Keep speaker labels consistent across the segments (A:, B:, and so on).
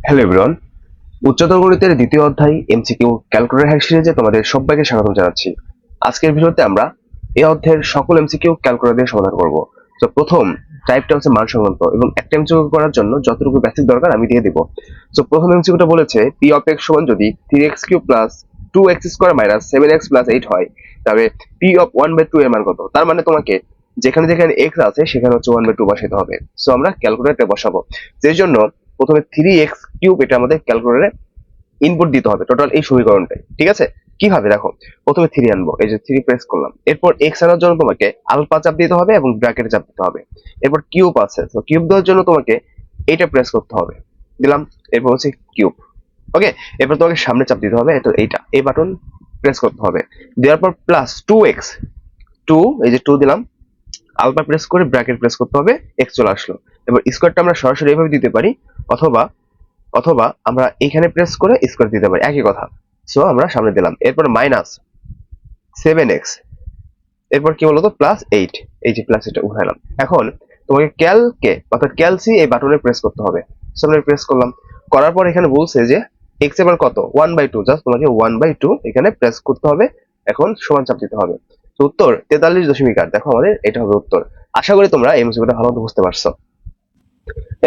A: Hello everyone, উচ্চতর গণিতের দ্বিতীয় অধ্যায় এমসিকিউ ক্যালকুলেটর হ্যাক সিরিজে তোমাদের সবাইকে স্বাগত জানাচ্ছি। আজকের ভিডিওতে আমরা এই অধ্যায়ের সকল এমসিকিউ ক্যালকুলেটর দিয়ে সমাধান করব। তো প্রথম টাইপটা হচ্ছে মান সংক্রান্ত এবং একটা এমসিকিউ করার জন্য যতটুকু বেসিক দরকার আমি দিয়ে দিব। তো প্রথম এমসিকিউটা বলেছে পি অফ এক্স সমান যদি 3x³ plus 2x² minus 7x plus 8 হয়, তবে পি অফ 1/2 এর মান কত? তার মানে তোমাকে যেখানে যেখানে এক্স আছে সেখানে হচ্ছে 1/2 বসাতে হবে। সো আমরা ক্যালকুলেটরে বসাবো, যের জন্য প্রথমে 3x³ এটা আমাদের ক্যালকুলেটরে ইনপুট দিতে হবে টোটাল এই সমীকরণটাই। ঠিক আছে, কিভাবে দেখো, প্রথমে 3 আনবো, এই যে 3 প্রেস করলাম। এরপর x আনার জন্য তোমাকে আলফা চাপ দিতে হবে এবং ব্র্যাকেটে চাপ দিতে হবে। এরপর কিউব আছে, তো কিউব দেওয়ার জন্য তোমাকে এইটা প্রেস করতে হবে, দিলাম। এরপর হচ্ছে কিউব। ওকে, এরপর তোমাকে সামনে চাপ দিতে হবে, তো এইটা এই বাটন প্রেস করতে হবে। দেওয়ার পর প্লাস 2x, 2, এই যে 2 দিলাম, আলফা প্রেস করে ব্র্যাকেট প্রেস করতে হবে, x চলে আসলো। এবার স্কোয়ারটা আমরা সরাসরি এইভাবে দিতে পারি, অথবা অথবা আমরা এখানে প্রেস করে স্কোয়ার দিতে পারি, একই কথা। সো আমরা সামনে দিলাম। এরপর মাইনাস 7x, এরপর কি বলতো প্লাস 8, এই যে প্লাস এটা উঠাইলাম। এখন তোমাকে ক্যালকে অর্থাৎ ক্যালসি এই বাটনে প্রেস করতে হবে। সো আমরা প্রেস করলাম, করার পর এখানে বলছে যে x এবার কত 1/2, জাস্ট তোমাকে 1/2 এখানে প্রেস করতে হবে। এখন সমান চাপ দিতে হবে। তো উত্তর 43.8। দেখো আমাদের এটা হবে উত্তর। আশা করি তোমরা এই বিষয়টা ভালো মতো বুঝতে পারছো।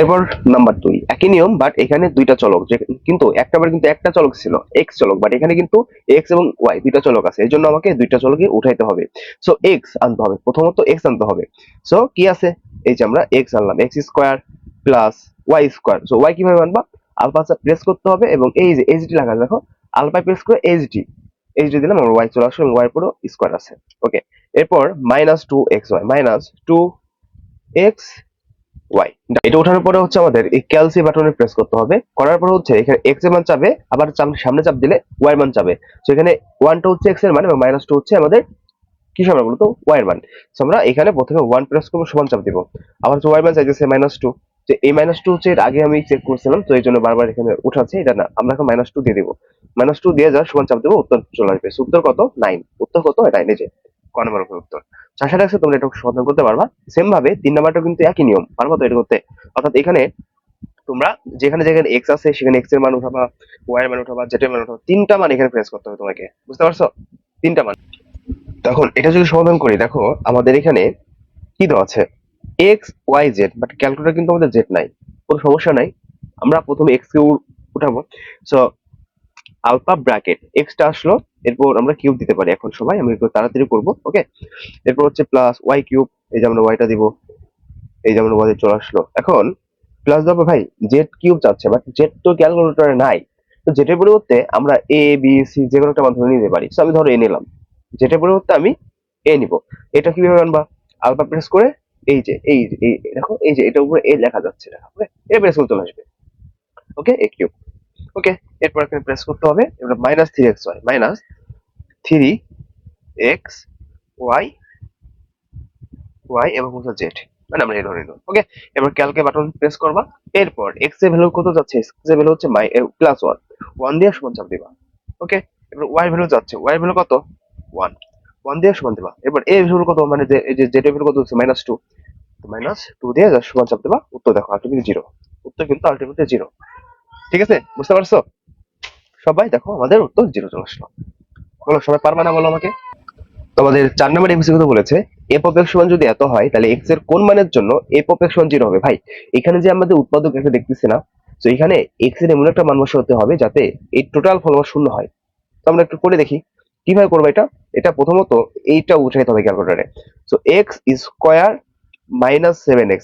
A: এরপর নাম্বার 2, একই নিয়ম, বাট এখানে দুইটা চলক, যে কিন্তু একটাবার কিন্তু একটা চলক ছিল এক্স চলক, বাট এখানে কিন্তু এক্স এবং ওয়াই দুইটা চলক আছে, এই জন্য আমাকে দুইটা চলকই উঠাইতে হবে। সো এক্স আনতে হবে, প্রথমত এক্স আনতে হবে। সো কি আছে, এই যে আমরা এক্স আনলাম, x square plus y square. So y কিভাবে আনবা, আলফা প্রেস করতে হবে এবং এই যে এইচডি লেখা, দেখো আলফা প্রেস করে এইচডি, এইচডি দিলাম, আমার ওয়াই চলে আসলো এবং ওয়াই পুরো স্কোয়ার আছে। ওকে, এরপর minus 2xy, minus 2x Y, এটা ওঠানোর পরে হচ্ছে আমাদের এই ক্যালসি বাটনে প্রেস করতে হবে। করার পরে হচ্ছে এখানে এক্স এর মান চাবে, আবার সামনে চাপ দিলে ওয়াই এর মান চাবে। তো এখানে 1টা হচ্ছে এক্স এর মান এবং -2 হচ্ছে আমাদের কি সমান বলতো ওয়াই এর মান। তো আমরা এখানে প্রথমে 1 প্রেস করব, সমান চাপ দিব। আবার ওয়াই এর মান চাইতেছে -2, যে এই -2 হচ্ছে এর আগে আমি চেক করছিলাম, তো এই জন্য বারবার এখানে উঠাচ্ছে, এটা না, আমরা এখন -2 দিয়ে দিব। -2 দিয়ে যা সমান চাপ দেবো, উত্তর চলে আসবে। উত্তর কত 9, উত্তর কত 9, এই যে ক নম্বর উত্তর। আশা রাখছি তোমরা এটা সমাধান করতে পারবা। সেম ভাবে 3 নাম্বারটা কিন্তু একই নিয়ম, পারবা তো এটা করতে? অর্থাৎ এখানে তোমরা যেখানে যেখানে এক্স আছে সেখানে এক্স এর মান উঠাবা, ওয়াই এর মান উঠাবা, জেড এর মান উঠাবা, তিনটা মান এখানে প্রেস করতে হবে তোমাকে, বুঝতে পারছো? তিনটা মান। তখন এটা যদি সমাধান করি, দেখো আমাদের এখানে কি দেওয়া আছে, x y z, but calculator কিন্তু আমাদের জেড নাই। কোনো সমস্যা নাই, আমরা প্রথমে এক্স কে উঠাবো। সো আলফা ব্র্যাকেট এক্সটা আসলো, এরপর আমরা কিউব দিতে পারি। এখন সবাই আমি একটু তাড়াতাড়ি করবো। ওকে, এরপর হচ্ছে প্লাস ওয়াই কিউব, এই যে আমরা ওয়াইটা দিব, এই যে আমরা ওয়াই চলে আসলো। এখন প্লাস দেবো, ভাই জেড কিউব চাচ্ছে, বাট জেড তো ক্যালকুলেটরে নাই। তো জেটের পরিবর্তে আমরা এ বি সি যে কোনো একটা মান ধরে নিতে পারি। তো আমি ধরো এ নিলাম, জেটের পরিবর্তে আমি এ নিব। এটা কিভাবে আনবা, আলফা প্রেস করে এই যে এই দেখো, এই যে এটা উপরে এ লেখা যাচ্ছে, এ প্রেস করতে চলে আসবে। ওকে, এ কিউব। ওকে, এরপর এখানে প্রেস করতে হবে, এবার -3xy, -3xy ওয়াই এবং হচ্ছে জেড, মানে আমরা এই ধরে নিলাম। ওকে, এবার ক্যালকে বাটন প্রেস করবা। এরপর এক্স এর ভ্যালু কত যাচ্ছে, এক্স এর ভ্যালু হচ্ছে +1, 1 দিয়ে সমান চাপ দিবা। ওকে, এবার ওয়াই ভ্যালু যাচ্ছে, ওয়াই ভ্যালু কত 1, 1 দিয়ে সমান দিবা। এবার এর ভ্যালু কত, মানে যে এই যে জেড এর ভ্যালু কত হচ্ছে -2, তো -2 দিয়ে যা সমান চাপ দিবা। উত্তর দেখো আলটিমেটলি 0, উত্তর কিন্তু আলটিমেটলি 0। ঠিক আছে, বুঝতে পারছো সবাই? দেখো আমাদের উত্তর 0 চলে আসলো। বলো সবাই পারবা না, বলো আমাকে। তোমাদের 4 নম্বর এমসিকিউ বলেছে এফ অফ এক্স সমান যদি এত হয়, তাহলে এক্স এর কোন মানের জন্য এফ অফ এক্স সমান 0 হবে? ভাই এখানে যে আমাদের উৎপাদক একটা দেখতেছি না, তো এখানে এক্স এর এমন একটা মান বসাতে হবে যাতে এই টোটাল ফলাফল শূন্য হয়। তো আমরা একটু করে দেখি কিভাবে করবো এটা। এটা প্রথমত এইটা উঠাইতে হবে ক্যালকুলেটরে। সো এক্স স্কোয়ার -7x,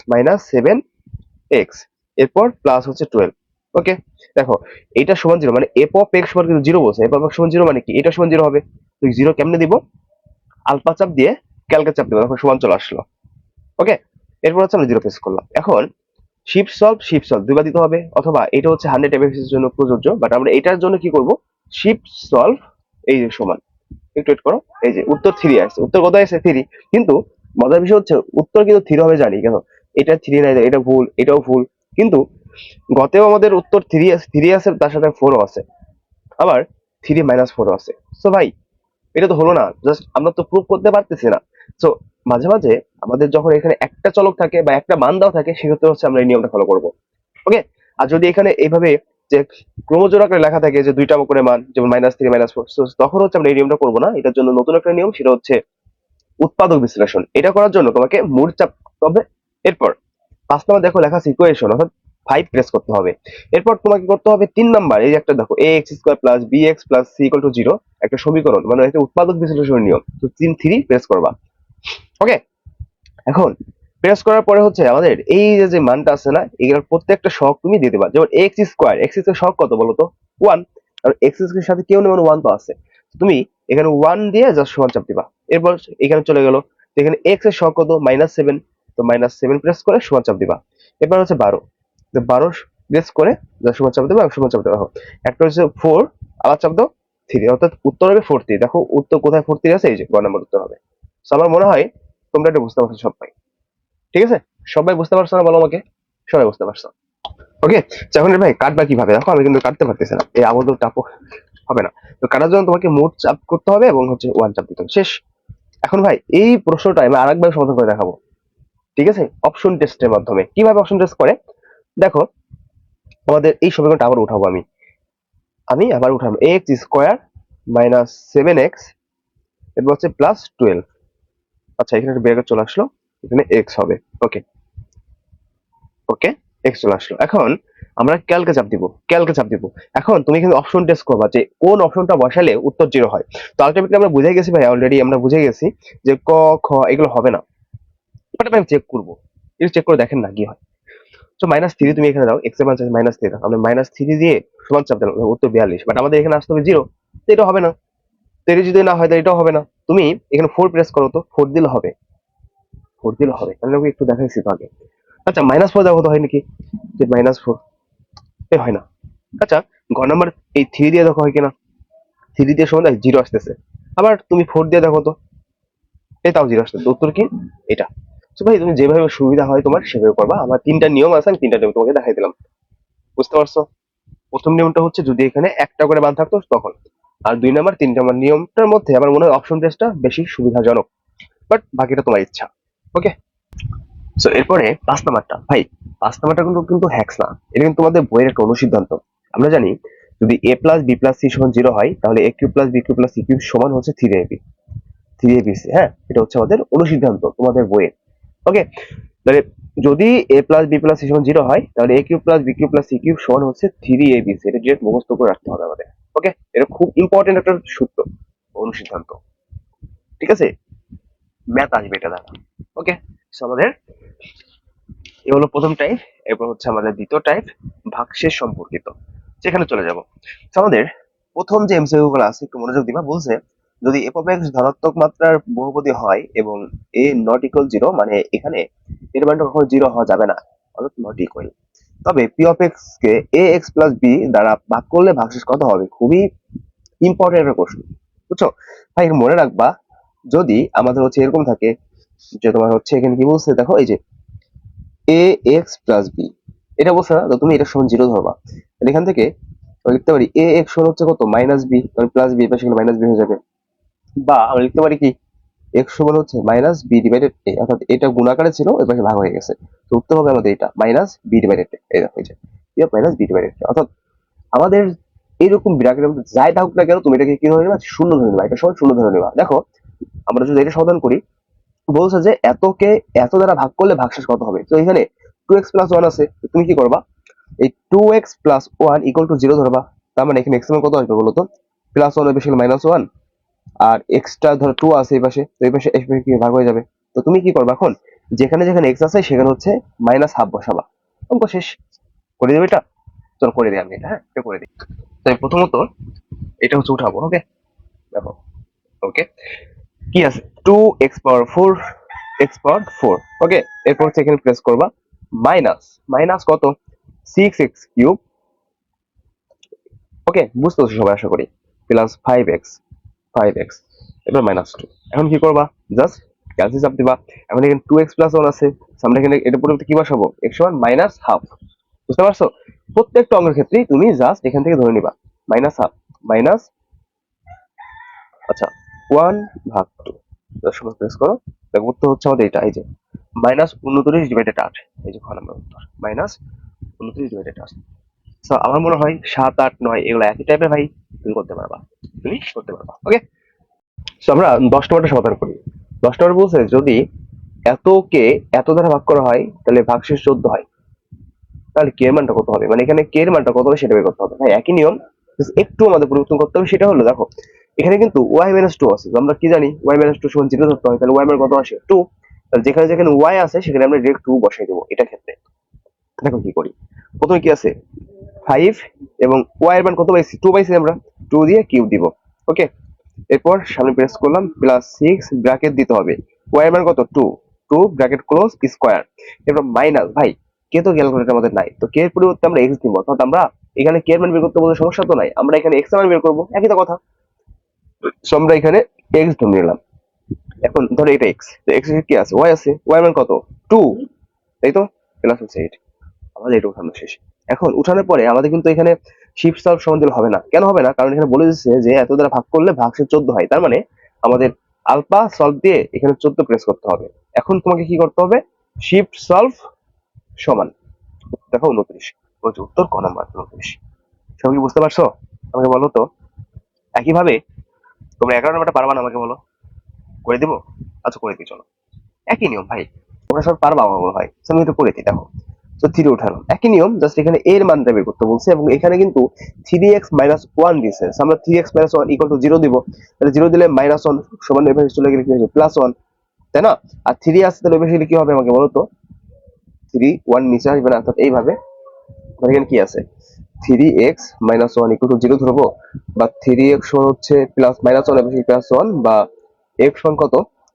A: এরপর প্লাস হচ্ছে 12। ওকে, দেখো এটা সমান 0, মানে এফ অফ এক্স সমান কিন্তু 0 বলছে, এফ অফ এক্স সমান 0 মানে কি, এটা সমান 0 হবে। তো 0 কেমনে দিব, আলফা চাপ দিয়ে ক্যালকে চাপ দেবো, তখন সমান চলে আসলো। ওকে, এরপর হচ্ছে আমরা 0 প্রেস করলাম। এখন শিফট সলভ দুইবার দিতে হবে, অথবা এটা হচ্ছে 100 এমএফএস এর জন্য প্রযোজ্য, বাট আমরা এটার জন্য কি করব, শিফট সলভ, এই যে সমান, একটু ওয়েট করো, এই যে উত্তর 3 আসছে। উত্তর কত আসছে 3, কিন্তু মজার বিষয় হচ্ছে উত্তর কিন্তু 3 হবে জানি, কেন এটা 3 নাই, এটা ভুল, এটাও ভুল। কিন্তু গতেও আমাদের উত্তর 3 আছে, তার সাথে 4ও আছে, আবার 3 - 4ও আছে। সো ভাই এটা তো হলো না, জাস্ট আমরা তো প্রুফ করতে পারতেছি না। সো মাঝে মাঝে আমাদের যখন এখানে একটা চলক থাকে বা একটা মান দেওয়া থাকে, সেক্ষেত্রে হচ্ছে আমরা এই নিয়মটা ফলো করব। ওকে, আর যদি এখানে এইভাবে যে ক্রমজোর আকারে লেখা থাকে যে দুইটা করে মান, যেমন -3 -4, তখন হচ্ছে আমরা এই নিয়মটা করবো না। এটার জন্য নতুন একটা নিয়ম, সেটা হচ্ছে উৎপাদক বিশ্লেষণ। এটা করার জন্য তোমাকে মূল চাপতে হবে। এরপর 5 নাম্বার দেখো লেখা আছে ইকুয়েশন, অর্থাৎ 5 প্রেস করতে হবে। এরপর তোমাকে করতে হবে 3 নাম্বার, এই যে একটা দেখো ax² + bx + c = 0, একটা সমীকরণ, মানে একটা উৎপাদক বিশ্লেষণের নিয়ম। তো 3 প্রেস করবা। ওকে, এখন প্রেস করার পরে হচ্ছে আমাদের এই যে মানটা আছে না, এগুলোর প্রত্যেকটা সহগ তুমি দিয়ে দিবা। যেমন x² এর সহগ কত বলো তো? 1। আর x এর সাথে কেউ নেই, 1 তো আছে। তো তুমি এখানে 1 দিয়ে জাস্ট সমান চাপ দিবা। এরপর এখানে চলে গেল, তো এখানে x এর সহগ কত? -7। তো -7 প্রেস করে সমান চাপ দিবা। এরপর হচ্ছে 12, তো 12 প্রেস করে জাস্ট সমান চাপ দিবা, সমান চাপ দেওয়া হোক। একটা হচ্ছে 4, আবার চাপ দাও 3, অর্থাৎ উত্তর হবে 43। দেখো উত্তর কোথায় 43 আছে, এই যে 1 নম্বর উত্তর হবে। তো আমার মনে হয় তোমরা এটা বুঝতে পারছো সবাই, ঠিক আছে? সবাই বুঝতে পারছো না বলো আমাকে? সবাই বুঝতে পারছো? ওকে, এখন ভাই কাটবা কিভাবে? দেখো আমি কিন্তু কাটতে পারতেছি না, এই আবদ্ধ টাপও হবে না। তো কাটার জন্য তোমাকে মোট চাপ করতে হবে এবং হচ্ছে 1 চাপ দিতে হবে, শেষ। এখন ভাই এই প্রশ্নটা আমি আরেকবার সমাধান করে দেখাবো, ঠিক আছে? অপশন টেস্টের মাধ্যমে। কিভাবে অপশন টেস্ট করে দেখো, আমাদের এই সমীকরণটা আবার উঠাবো। আমি আমি আবার উঠাবো x² - 7x, এরপর হচ্ছে +12। আচ্ছা, এখানে একটা ব্র্যাকেট চলে আসলো, এখানে x হবে। ওকে ওকে, x চলে আসলো। এখন আমরা ক্যালকে চাপ দিব, ক্যালকে চাপ দিব। এখন তুমি কিন্তু অপশন টেস্ট করবা যে কোন অপশনটা বসালে উত্তর 0 হয়। তো আলটিমেটলি আমরা বুঝে গেছি ভাই, অলরেডি আমরা বুঝে গেছি যে ক খ এগুলো হবে না। বাট আমি চেক করবো, এটা চেক করে দেখেন না কি হয়। তো -3 তুমি এখানে দাও, x এর মান -3 দাও, আমরা -3 দিয়ে সমান চাপ দিলাম, উত্তর 42। বাট আমাদের এখানে আসতে হবে 0, তো এটা হবে না। তো এটা যদি না হয় তাহলে এটাও হবে না। তুমি এখানে 4 প্রেস করো, তো 4 দিলে হবে, 4 দিলে হবে। আমি একটু দেখাইছি তো আগে। আচ্ছা, -4 দেখো তো হয় নাকি, যে -4 এ হয় না। আচ্ছা, ঘ নাম্বার এই 3 দিয়ে দেখো হয় কিনা, 3 দিয়ে সমান 0 আসতেছে। আবার তুমি 4 দিয়ে দেখো তো, এই তাও 0 আসতেছে। উত্তর কি? এটা। তো ভাই তুমি যেভাবে সুবিধা হয় তোমার সেভাবে করবা। আমার 3টা নিয়ম আছে, আমি 3টা নিয়ম তোমাকে দেখাই দিলাম। বুঝতে পারছো? প্রথম নিয়মটা হচ্ছে যদি এখানে একটা করে মান থাকতো তখন, আর 2 নাম্বার 3 নাম্বার নিয়মটার মধ্যে আমার মনে হয় অপশন টেস্টটা বেশি সুবিধাজনক। বাট বাকিটা তোমার ইচ্ছা। ওকে, সো এরপরে 5 নাম্বারটা ভাই, 5 নাম্বারটা কিন্তু হ্যাক্স না, এটা কিন্তু তোমাদের বইয়ের একটা অনুসিদ্ধান্ত। আমরা জানি যদি a + b + c = 0 হয়, তাহলে a³ + b³ + c³ সমান হচ্ছে 3ab, 3abc। হ্যাঁ, এটা হচ্ছে আমাদের অনুসিদ্ধান্ত তোমাদের বইয়ের। ওকে, তাহলে যদি a + b + c = 0 হয়, তাহলে a³ + b³ + c³ সমান হচ্ছে 3abc। এটা ডিরেক্ট মুখস্থ করে রাখতে হবে আমাদের। ওকে, এটা খুব ইম্পর্টেন্ট একটা সূত্র, অনুসিদ্ধান্ত, ঠিক আছে? ম্যাথ আসবে এটা দ্বারা। ওকে, সো আমাদের এ হলো প্রথম টাইপ। এরপর হচ্ছে আমাদের দ্বিতীয় টাইপ, ভাগশেষ সম্পর্কিত। সেখানে চলে যাব। তো আমাদের প্রথম যে এমসিকিউ গুলো আছে একটু মনোযোগ দিবা। বলছে যদি f of x ধনাত্মক মাত্রার বহুপদী হয় এবং a নট ইকুয়াল 0, মানে এখানে এর মানটা কখনো 0 হওয়া যাবে না, অর্থাৎ নট ইকুয়াল, তবে p of x K ax + b দ্বারা ভাগ করলে ভাগশেষ কত হবে? খুবই ইম্পর্টেন্ট একটা প্রশ্ন, বুঝছো ভাই? মনে রাখবা, যদি আমাদের হচ্ছে এরকম থাকে যে তোমার হচ্ছে এখানে কি বলছে দেখো, এই যে ax + b, এটা বলছে না, তো তুমি এটা সমান 0 ধরবা। তাহলে এখান থেকে আমরা লিখতে পারি ax সমান হচ্ছে কত? -b, মানে +b, এর পাশে -b হয়ে যাবে। বা আমরা লিখতে পারি কি, x সমান হচ্ছে -b/a, অর্থাৎ এটা গুণাকারে ছিল, এর পাশে ভাগ হয়ে গেছে। তো উত্তর হবে আমাদের এটা -b/a। এই দেখো, এই যে -b/a, অর্থাৎ আমাদের এইরকম ব্র্যাকেটের মধ্যে যাই থাকুক না কেন, তুমি এটাকে কি ধরে নিবা? শূন্য ধরে নিবা। এটা সমান শূন্য ধরে নিবা। দেখো আমরা যদি এটা সমাধান করি, বলছে যে এতকে এত দ্বারা ভাগ করলে ভাগশেষ কত হবে। তো এখানে 2x + 1 আছে, তো তুমি কি করবা? এই 2x + 1 = 0 ধরবা। তার মানে এখানে x এর মান কত আসবে বলো তো? +1 এর বেশি -1, আর এক্সট্রা ধরো 2 আছে এই পাশে, তো এই পাশে কি ভাগ হয়ে যাবে। তো তুমি কি করবা এখন? যেখানে যেখানে x আছে সেখানে হচ্ছে -1/2 বসাবা। অঙ্ক শেষ। করে দেবে এটা? চল করে দিই আমি এটা, হ্যাঁ এটা করে দিই। তাই প্রথমত এটা হচ্ছে উঠাবো। ওকে, দেখো, ওকে, কি আছে? 2x⁴ x⁴। ওকে, এরপর হচ্ছে এখানে প্রেস করবা মাইনাস, মাইনাস কত? 6x³ ওকে, বুঝতে পারছো সবাই আশা করি। প্লাস 5x, এবার -2। এখন কি করবা? জাস্ট ক্যালসি চাপ দিবা। এখন এখানে 2x + 1 আছে, সামনে এখানে এটা পরিবর্তে কি বসাবো? x সমান -1/2। বুঝতে পারছো? প্রত্যেকটা অঙ্কের ক্ষেত্রেই তুমি জাস্ট এখান থেকে ধরে নিবা -1/2 মাইনাস, আচ্ছা, 1/2। সময় প্রেস করো, দেখো উত্তর হচ্ছে আমাদের এটা, এই যে -29/8। এই যে খ নাম্বার উত্তর, -29/8। তো আমার মনে হয় 7, 8, 9 এগুলো একই টাইপের ভাই, তুমি করতে পারবা, তুমি করতে পারবা। ওকে, তো আমরা 10 নম্বরটা সমাধান করি। 10 নম্বর বলছে যদি এতকে এত দ্বারা ভাগ করা হয় তাহলে ভাগশেষ 14 হয়, তাহলে কে এর মানটা কত হবে, মানে এখানে কে এর মানটা কত হবে সেটা বের করতে হবে। ভাই একই নিয়ম, just একটু আমাদের পরিবর্তন করতে হবে। সেটা হলো দেখো এখানে কিন্তু y-2 আছে, তো আমরা কি জানি y-2 সমান 0 ধরতে হয়, তাহলে y মান কত আসে 2, তাহলে যেখানে যেখানে y আছে সেখানে আমরা ডিরেক্ট 2 বসাই দেবো এটা ক্ষেত্রে। দেখো কি করি, প্রথমে কি আছে 5 এবং y এর মান কত পাইছি 2 পাইছি আমরা, 2 দিয়ে কিউব দিব। ওকে, এরপর সামনে প্রেস করলাম প্লাস 6 ব্র্যাকেট দিতে হবে, y এর মান কত 2, 2 ব্র্যাকেট ক্লোজ স্কয়ার, এরপর মাইনাস, ভাই কে তো ক্যালকুলেটর আমাদের নাই, তো কে এর পরিবর্তে আমরা x দিব, অর্থাৎ আমরা এখানে কে এর মান বের করতে বলতে সমস্যা তো নাই, আমরা এখানে x এর মান বের করব, একই তো কথা। সো আমরা এখানে x ধরে নিলাম। এখন ধরো এটা x, তো x এর কি আছে y আছে, y এর মান কত 2, তাই তো, প্লাস হচ্ছে 8, আমাদের এটা উঠানো শেষ। এখন উঠানোর পরে আমাদের কিন্তু এখানে শিফট সলভ সমান দিলে হবে না, কেন হবে না, কারণ এখানে বলে দিচ্ছে যে এত দ্বারা ভাগ করলে ভাগশেষ 14 হয়, তার মানে আমাদের আলফা সলভ দিয়ে এখানে 14 প্রেস করতে হবে। এখন তোমাকে কি করতে হবে, শিফট সলভ সমান, দেখো 29, বলছি উত্তর ক নাম্বার 29। সবাই কি বুঝতে পারছো, আমাকে বলো তো। একইভাবে তোমরা 11 নাম্বারটা পারবা না, আমাকে বলো, করে দিব। আচ্ছা করে দিই চলো, একই নিয়ম ভাই, তোমরা সব পারবা আমার মনে হয়, তো আমি একটু করে দিই। দেখো তো 3 উঠালাম, একই নিয়ম, জাস্ট এখানে এর মানটা বের করতে বলছে এবং এখানে কিন্তু 3x-1 দিয়েছে, so আমরা 3x-1 ইকুয়াল টু 0 দিব, তাহলে 0 দিলে -1 সমান এভাবে চলে গেলে কি হবে +1, তাই না। আর 3 আসছে তাহলে এভাবে গেলে কি হবে আমাকে বলো তো, 3 1 নিচে আসবে না, অর্থাৎ এইভাবে মানে এখানে কি আছে 3x-1 ইকুয়াল টু 0 ধরবো, বা 3x সমান হচ্ছে +-1 এবং +1, বা x সমান কত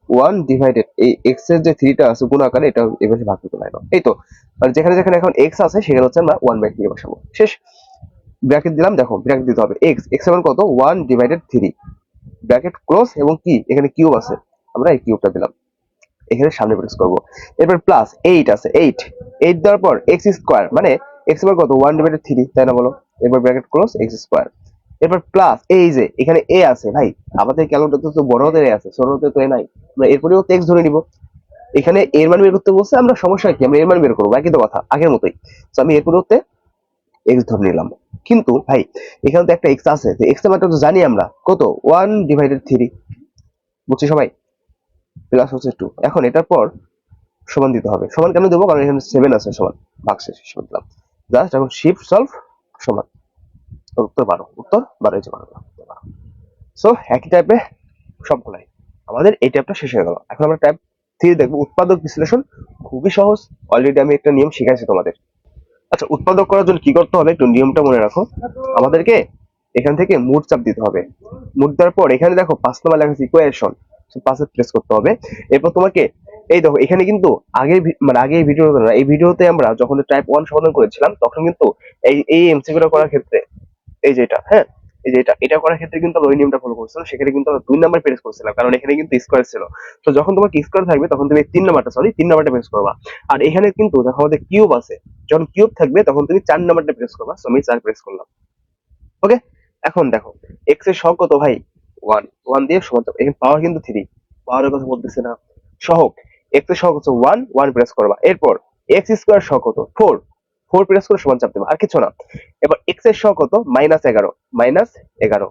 A: 1 ডিভাইডেড এই x এর যে 3টা আছে গুণ আকারে এটা এভাবে ভাগ করতে পারবো, এই তো। আর যেখানে যেখানে এখন x আছে সেখানে হচ্ছে আমরা 1/3 বসাবো, শেষ। ব্র্যাকেট দিলাম, দেখো ব্র্যাকেট দিতে হবে x এর মান কত 1 ডিভাইডেড 3, ব্র্যাকেট ক্লোজ, এবং কি এখানে কিউব আছে, আমরা এই কিউবটা দিলাম, এখানে সামনে প্রেস করব। এরপর প্লাস 8 আছে, 8 দেওয়ার পর x স্কয়ার, মানে x এর মান কত 1 ডিভাইডেড 3, তাই না বলো, এরপর ব্র্যাকেট ক্লোজ x স্কয়ার, এরপর প্লাস এই যে এখানে a আছে, ভাই আমাদের ক্যালকুলেটর তো বড় হাতের a আছে, ছোট হাতের তো a নাই, আমরা এর পরিবর্তে x ধরে নিব। এখানে এর মান বের করতে বলছে, আমরা সমস্যা কি, আমরা এর মান বের করবো, একই তো কথা আগের মতোই। তো আমি এর পরিবর্তে x ধরে নিলাম। কিন্তু ভাই এখানে তো একটা x আছে, তো x এর মানটা তো জানি আমরা কত 1 ডিভাইডেড 3, বুঝছি সবাই, প্লাস হচ্ছে 2। এখন এটার পর সমান দিতে হবে, সমান কেন দেবো, কারণ এখানে 7 আছে, সমান ভাগশেষ হিসেবে দিলাম, জাস্ট এখন শিফট সলভ সমান, উত্তর 12, উত্তর 12 এই যে 12, সো একই টাইপে সবগুলাই আমাদের এই টাইপটা শেষ হয়ে গেল। এখন আমরা টাইপ 3 দেখবো, উৎপাদক বিশ্লেষণ, খুবই সহজ, অলরেডি আমি একটা নিয়ম শিখাইছি তোমাদের। আচ্ছা উৎপাদক করার জন্য কি করতে হবে, একটু নিয়মটা মনে রাখো, আমাদেরকে এখান থেকে মোট চাপ দিতে হবে, মোট দেওয়ার পর এখানে দেখো 5 নম্বর লেখা আছে ইকুয়েশন, 5 প্রেস করতে হবে। এরপর তোমাকে এই দেখো এখানে কিন্তু আগের মানে আগে এই ভিডিওতে না, এই ভিডিওতে আমরা যখন টাইপ 1 সমাধান করেছিলাম তখন কিন্তু এই এমসিকিউটা করার ক্ষেত্রে এই যে এটা, হ্যাঁ এই যে এটা করার ক্ষেত্রে কিন্তু আমরা ওই নিয়মটা ফলো করছিলাম, সেখানে কিন্তু আমরা 2 নাম্বার প্রেস করছিলাম, কারণ এখানে কিন্তু স্কয়ার ছিল। তো যখন তোমার স্কয়ার থাকবে তখন তুমি 3 নাম্বারটা প্রেস করবা। আর এখানে কিন্তু দেখো আমাদের কিউব আছে, যখন কিউব থাকবে তখন তুমি 4 নাম্বারটা প্রেস করবা, সো আমি 4 প্রেস করলাম। ওকে, এখন দেখো x এর সহগ কত ভাই 1, 1 দিয়ে সমান চাপ, এখানে পাওয়ার কিন্তু 3, পাওয়ারের কথা বলতেছে না, সহগ x এর সহগ হচ্ছে 1, 1 প্রেস করবা। এরপর x স্কয়ার সহগ কত 4, 4 প্রেস করে সমান চাপ দেবা, আর কিছু না। এবার x এর সহগ কত -11, -11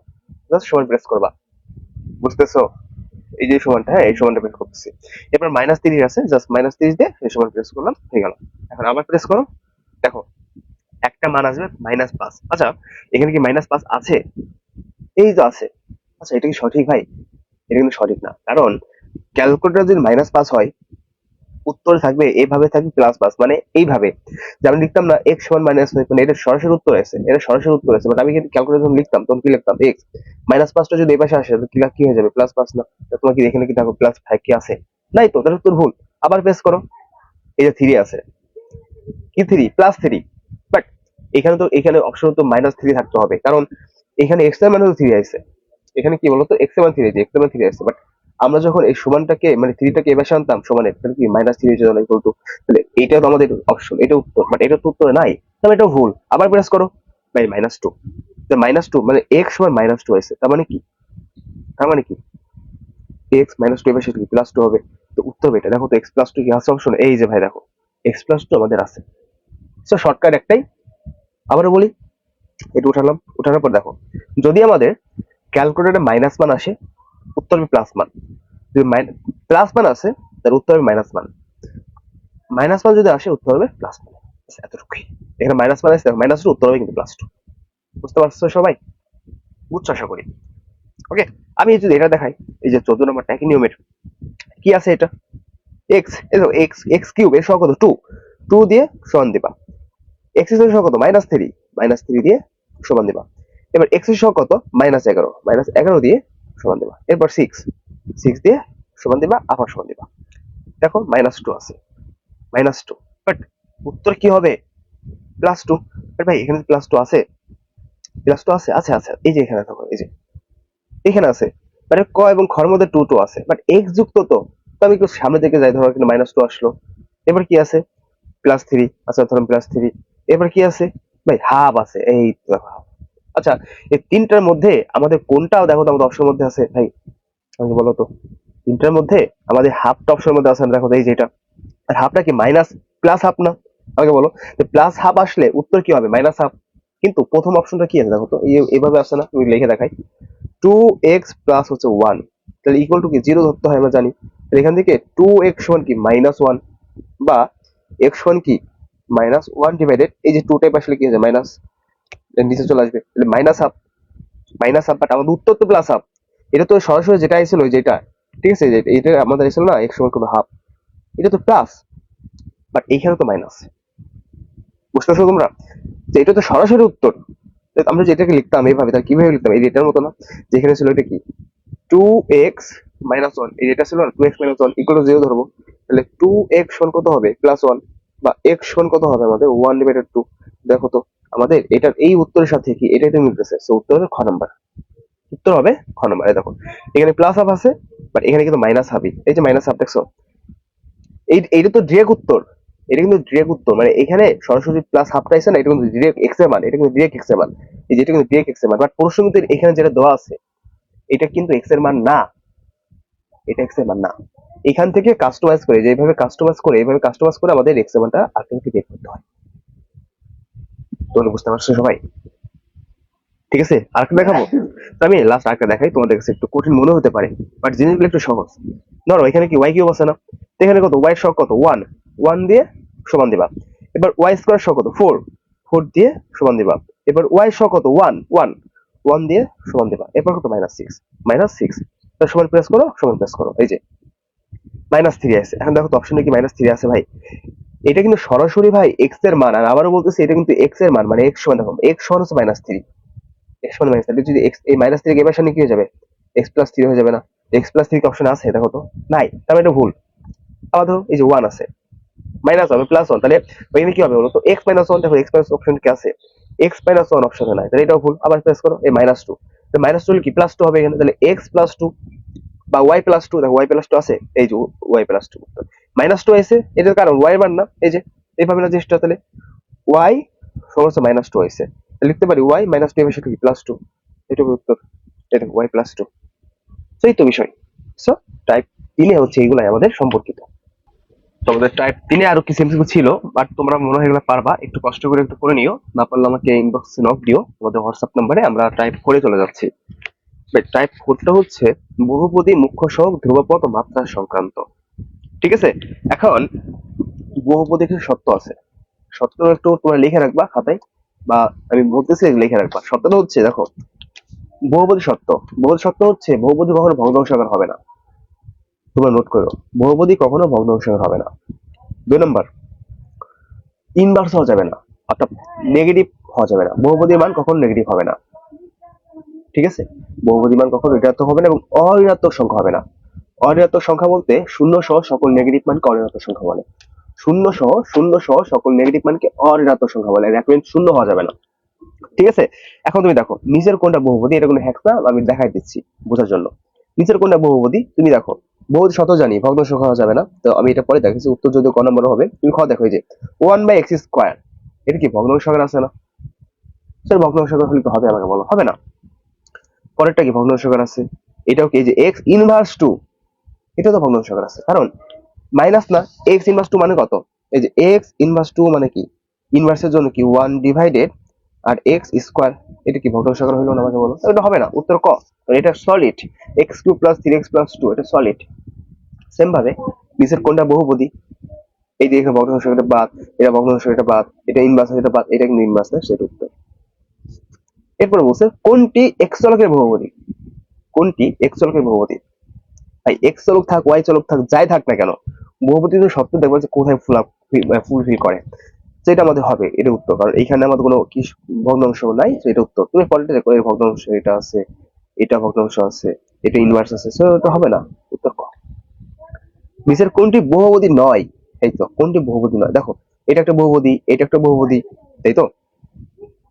A: জাস্ট সমান প্রেস করবা, বুঝতেছো, এই যে সমানটা, হ্যাঁ এই সমানটা প্রেস করতেছি। এবার -30 আছে, জাস্ট -30 দিয়ে এই সমান প্রেস করলাম, হয়ে গেল। এখন আবার প্রেস করো, দেখো একটা মান আসবে -5। আচ্ছা এখানে কি -5 আছে, এই তো আছে। আচ্ছা এটা কি সঠিক ভাই, এটা কিন্তু সঠিক না, কারণ ক্যালকুলেটর যদি -5 হয় উত্তরে থাকবে এইভাবে, থাকবে +5, মানে এইভাবে যে আমি লিখতাম না x সমান -5, মানে এটা সরাসরি উত্তর আছে, এটা সরাসরি উত্তর আছে, বাট আমি কিন্তু ক্যালকুলেটর যখন লিখতাম তখন কি লিখতাম x, -5টা যদি এই পাশে আসে তাহলে কি হয়ে যাবে +5 না, তো তোমার কি এখানে কি দেখো +5 কি আছে, নাই তো, তাহলে উত্তর ভুল। আবার প্রেস করো, এই যে 3 আছে, কি 3 +3, বাট এখানে অপশন তো -3 থাকতে হবে, কারণ এখানে x এর মান হলো 3 আছে, এখানে কি বলতো x এর মান 3 আছে, x এর মান 3 আছে, বাট আমরা যখন এই সমানটাকে মানে 3টাকে এবার আনতাম সমানে, তাহলে কি -3 এর জন্য ইকুয়াল টু, তাহলে এইটা তো আমাদের অপশন, এটা উত্তর, বাট এটা তো উত্তরে নাই, তাহলে এটা ভুল। আবার প্রেস করো, ভাই -2, তো -2 মানে x সমান -2 আছে, তার মানে কি, তার মানে কি x -2 এবার সেটা কি +2 হবে, তো উত্তর এটা। দেখো তো x+2 কি আছে অপশন, এই যে ভাই দেখো x+2 আমাদের আছে। সো শর্টকাট একটাই, আবারও বলি, এটা উঠালাম, উঠানোর পর দেখো যদি আমাদের ক্যালকুলেটরে মাইনাস মান আসে উত্তর হবে প্লাস মান, যদি প্লাস মান আসে তার উত্তর হবে মাইনাস মান, মাইনাস মান যদি আসে উত্তর হবে প্লাস মান। এতটুকুই। এখানে মাইনাস মান আসে, মাইনাস টু উত্তর হবে কিন্তু প্লাস টু। বুঝতে পারছো সবাই? বুঝছো আশা করি। ওকে, আমি যদি এটা দেখাই, এই যে 14 নম্বরটা একই নিয়মের, কি আছে এটা এক্স, এক্স এক্স কিউব এর সহগ কত টু, টু দিয়ে সমান দিবা, এক্স এর সহগ কত মাইনাস থ্রি, মাইনাস থ্রি দিয়ে সমান দিবা। এবার এক্স এর সহগ কত মাইনাস এগারো, মাইনাস এগারো দিয়ে সমান দিবা। এরপর সিক্স, সিক্স দিয়ে সমান দিবা, আবার সমান দিবা। দেখো মাইনাস টু আছে, মাইনাস টু, বাট উত্তর কি হবে প্লাস টু। ভাই এখানে প্লাস টু আছে, প্লাস টু আছে, আছে আছে, এই যে এখানে দেখো, এই যে এখানে আছে, মানে ক এবং খর মধ্যে টু টু আছে, বাট এক্স যুক্ত তো, তো আমি একটু সামনে দিকে যাই, ধরো কিন্তু মাইনাস টু আসলো। এবার কি আছে প্লাস থ্রি, আচ্ছা ধরুন প্লাস থ্রি। এবার কি আছে ভাই হাফ আছে, এই তো দেখো half। আচ্ছা এই তিনটার মধ্যে আমাদের কোনটাও দেখো তো আমাদের অপশনের মধ্যে আছে ভাই, আমাকে বলো তো, তিনটার মধ্যে আমাদের হাফটা অপশনের মধ্যে আছে, দেখো তো এই যে এটা, আর হাফটা কি মাইনাস প্লাস হাফ না, আমাকে বলো প্লাস হাফ আসলে উত্তর কি হবে মাইনাস হাফ। কিন্তু প্রথম অপশনটা কি আছে দেখো তো, এইভাবে আসছে না, তুমি লিখে দেখাই, টু এক্স প্লাস হচ্ছে ওয়ান, তাহলে ইকুয়াল টু কি জিরো ধরতে হয় আমরা জানি। তাহলে এখান থেকে টু এক্স সমান কি মাইনাস ওয়ান, বা এক্স সমান কি মাইনাস ওয়ান ডিভাইডেড, এই যে টু টাইপ আসলে কি হয়েছে মাইনাস, নিচে চলে আসবে, তাহলে minus half, minus half, but আমাদের উত্তর তো প্লাস হাফ। এটা তো সরাসরি যেটা এসেছিল যেটা, ঠিক আছে, এটা আমাদের এসেছিল না এক্স সমান কত হাফ, এটা তো প্লাস, বাট এইখানে তো মাইনাস। বুঝতে পারছো তোমরা যে এটা তো সরাসরি উত্তর। আমরা যেটাকে লিখতাম এইভাবে, তাহলে কিভাবে লিখতাম, এই এটার মতো না, যেখানে ছিল এটা কি টু এক্স মাইনাস ওয়ান, এই যেটা ছিল না two x minus one equal to zero ধরবো, তাহলে টু এক্স সমান কত হবে প্লাস ওয়ান, বা এক্স সমান কত হবে আমাদের ওয়ান ডিভাইডেড টু। দেখো তো আমাদের এটার এই উত্তরের সাথে কি এটাই তো মিলতেছে, সো উত্তর হবে খ নাম্বার, উত্তর হবে খ নাম্বার। দেখো এখানে প্লাস হাফ আছে, বাট এখানে কিন্তু মাইনাস হাফই, এই যে মাইনাস হাফ দেখছো, এইটা তো ডিরেক্ট উত্তর, এটা কিন্তু ডিরেক্ট উত্তর, মানে এখানে সরাসরি প্লাস হাফটা আছে না, এটা কিন্তু ডিরেক্ট এক্স এর মান, এটা কিন্তু ডিরেক্ট এক্স এর মান, এই যে এটা কিন্তু ডিরেক্ট এক্স এর মান, বাট প্রশ্ন কিন্তু এখানে যেটা দেওয়া আছে এটা কিন্তু এক্স এর মান না, এটা এক্স এর মান না। এখান থেকে কাস্টমাইজ করে, যেভাবে কাস্টমাইজ করে এইভাবে কাস্টমাইজ করে আমাদের এক্স এর মানটা আলটিমেটলি বের করতে হয়। তোমরা বুঝতে পারছো সবাই? ঠিক আছে, আরেকটা দেখাবো, তো আমি লাস্ট আরেকটা দেখাই, তোমাদের কাছে একটু কঠিন মনে হতে পারে, বাট জিনিসগুলো একটু সহজ। ধরো এখানে কি ওয়াই কিউব আছে না, তো এখানে কত ওয়াই সহগ কত ওয়ান, ওয়ান দিয়ে সমান দিবা। এবার ওয়াই স্কোয়ার সহগ কত ফোর, ফোর দিয়ে সমান দিবা। এবার ওয়াই সহগ কত ওয়ান, ওয়ান, ওয়ান দিয়ে সমান দিবা। এরপর কত মাইনাস সিক্স, মাইনাস সিক্স, সমান প্রেস করো, সমান প্রেস করো, এই যে মাইনাস থ্রি আছে। এখন দেখো তো অপশনে কি মাইনাস থ্রি আছে ভাই, এটা কিন্তু সরাসরি ভাই এক্স এর মান, আর আবারও বলতেছি এটা কিন্তু এক্স এর মান, মানে এক্স সমান, দেখো এক্স সমান হচ্ছে মাইনাস থ্রি, এক্স সমান মাইনাস থ্রি, যদি এক্স এই মাইনাস থ্রি এবার সামনে কি হয়ে যাবে এক্স প্লাস থ্রি হয়ে যাবে না, এক্স প্লাস থ্রি অপশন আছে দেখো তো নাই, তাহলে এটা ভুল। আবার ধরো এই যে ওয়ান আছে, মাইনাস হবে প্লাস ওয়ান, তাহলে ওইখানে কি হবে বলো তো এক্স মাইনাস ওয়ান, দেখো এক্স মাইনাস অপশন কি আছে, এক্স মাইনাস ওয়ান অপশনে নাই, তাহলে এটাও ভুল। আবার প্রেস করো এই মাইনাস টু, মাইনাস টু কি প্লাস টু হবে এখানে, তাহলে এক্স প্লাস টু বা ওয়াই প্লাস টু, দেখো ওয়াই প্লাস টু আছে, এই যে y plus two, minus two আছে, এটার কারণ ওয়াই মান না, এই যে এইভাবে না জিনিসটা, তাহলে ওয়াই সমস্ত মাইনাস টু হয়েছে, লিখতে পারি ওয়াই মাইনাস টু এর সাথে কি প্লাস টু, এটা হবে উত্তর, এটা ওয়াই প্লাস টু। সেই তো বিষয়। সো টাইপ তিনে হচ্ছে এইগুলাই আমাদের সম্পর্কিত। তোমাদের টাইপ তিনে আরো কিছু এমসিকিউ ছিল, বাট তোমরা মনে হয় এগুলো পারবা, একটু কষ্ট করে একটু করে নিও, না পারলে আমাকে ইনবক্সে নক দিও, তোমাদের হোয়াটসঅ্যাপ নাম্বারে, আমরা টাইপ করে চলে যাচ্ছি। টাইপ ফোরটা হচ্ছে বহুপদী মুখ্য সহগ ধ্রুবপদ ও মাত্রা সংক্রান্ত। ঠিক আছে, এখন বহুপদী কিছু সত্য আছে, সত্য একটু তোমরা লিখে রাখবা খাতায়, বা আমি বলতেছি লিখে রাখবা। সত্যটা হচ্ছে দেখো বহুপদী সত্য, বহুপদী সত্য হচ্ছে বহুপদী কখনো ভগ্নাংশাকার হবে না, তোমরা নোট করো, বহুপদী কখনো ভগ্নাংশাকার হবে না। দুই নম্বর, ইনভার্স হওয়া যাবে না, অর্থাৎ নেগেটিভ হওয়া যাবে না, বহুপদীর মান কখনো নেগেটিভ হবে না। ঠিক আছে, বহুপদীর মান কখনো ঋণাত্মক হবে না, এবং অঋণাত্মক সংখ্যা হবে না। অঋণাত্মক সংখ্যা বলতে শূন্য সহ সকল নেগেটিভ মানকে অঋণাত্মক সংখ্যা বলে, শূন্য সহ সকল নেগেটিভ মানকে অঋণাত্মক সংখ্যা বলে, এক মিনিট শূন্য হওয়া যাবে না। ঠিক আছে, এখন তুমি দেখো নিচের কোনটা বহুপদী, এটা কোনো হ্যাক না, আমি দেখাই দিচ্ছি বোঝার জন্য। নিচের কোনটা বহুপদী তুমি দেখো, বহুপদী শত জানি ভগ্ন সংখ্যা হওয়া যাবে না, তো আমি এটা পরে দেখাচ্ছি, উত্তর যদি ক নম্বর হবে, তুমি খ দেখো এই যে ওয়ান বাই এক্স স্কোয়ার, এটা কি ভগ্ন সংখ্যা আছে না, স্যার ভগ্ন সংখ্যা হলে তো হবে, আমাকে বলো হবে না। পরেরটা কি ভগ্ন সংখ্যা আছে, এটাও কি এই যে এক্স ইনভার্স টু, এটা তো ভগ্ন সংখ্যা আছে, কারণ মাইনাস না, এক্স ইনভার্স টু মানে কত, এই যে এক্স ইনভার্স টু মানে কি, ইনভার্সের জন্য কি ওয়ান ডিভাইডেড আর এক্স স্কোয়ার, এটা কি ভগ্নাংশ আকার হলো না? আমাকে বলো, এটা হবে না, উত্তর ক। এটা solid, x cube plus 3x plus 2, এটা সলিড। সেম ভাবে নিচের কোনটা বহুপদী, এই যে এখানে ভগ্নাংশ এটা বাদ, এটা ভগ্নাংশ এটা বাদ, এটা ইনভার্স এটা বাদ, এটা কিন্তু ইনভার্স না, সেটা উত্তর। এরপরে বলছে কোনটি এক্স চলকের বহুপদী, কোনটি এক্স চলকের বহুপদী? ভাই এক্স চলক থাক, ওয়াই চলক থাক, যাই থাক না কেন, বহুপদী তো সত্য দেখবো যে কোথায় ফুলফিল করে, যেটা আমাদের হবে এটা উত্তর। কারণ এখানে আমাদের কোনো কি ভগ্নাংশ নাই, তো এটা উত্তর। তুমি পরেরটা দেখো, এর ভগ্নাংশ এটা আছে, এটা ভগ্নাংশ আছে, এটা ইনভার্স আছে, সো এটা হবে না, উত্তর ক। নিচের কোনটি বহুপদী নয়? এই তো কোনটি বহুপদী নয়, দেখো এটা একটা বহুপদী, এটা একটা বহুপদী, তাই তো,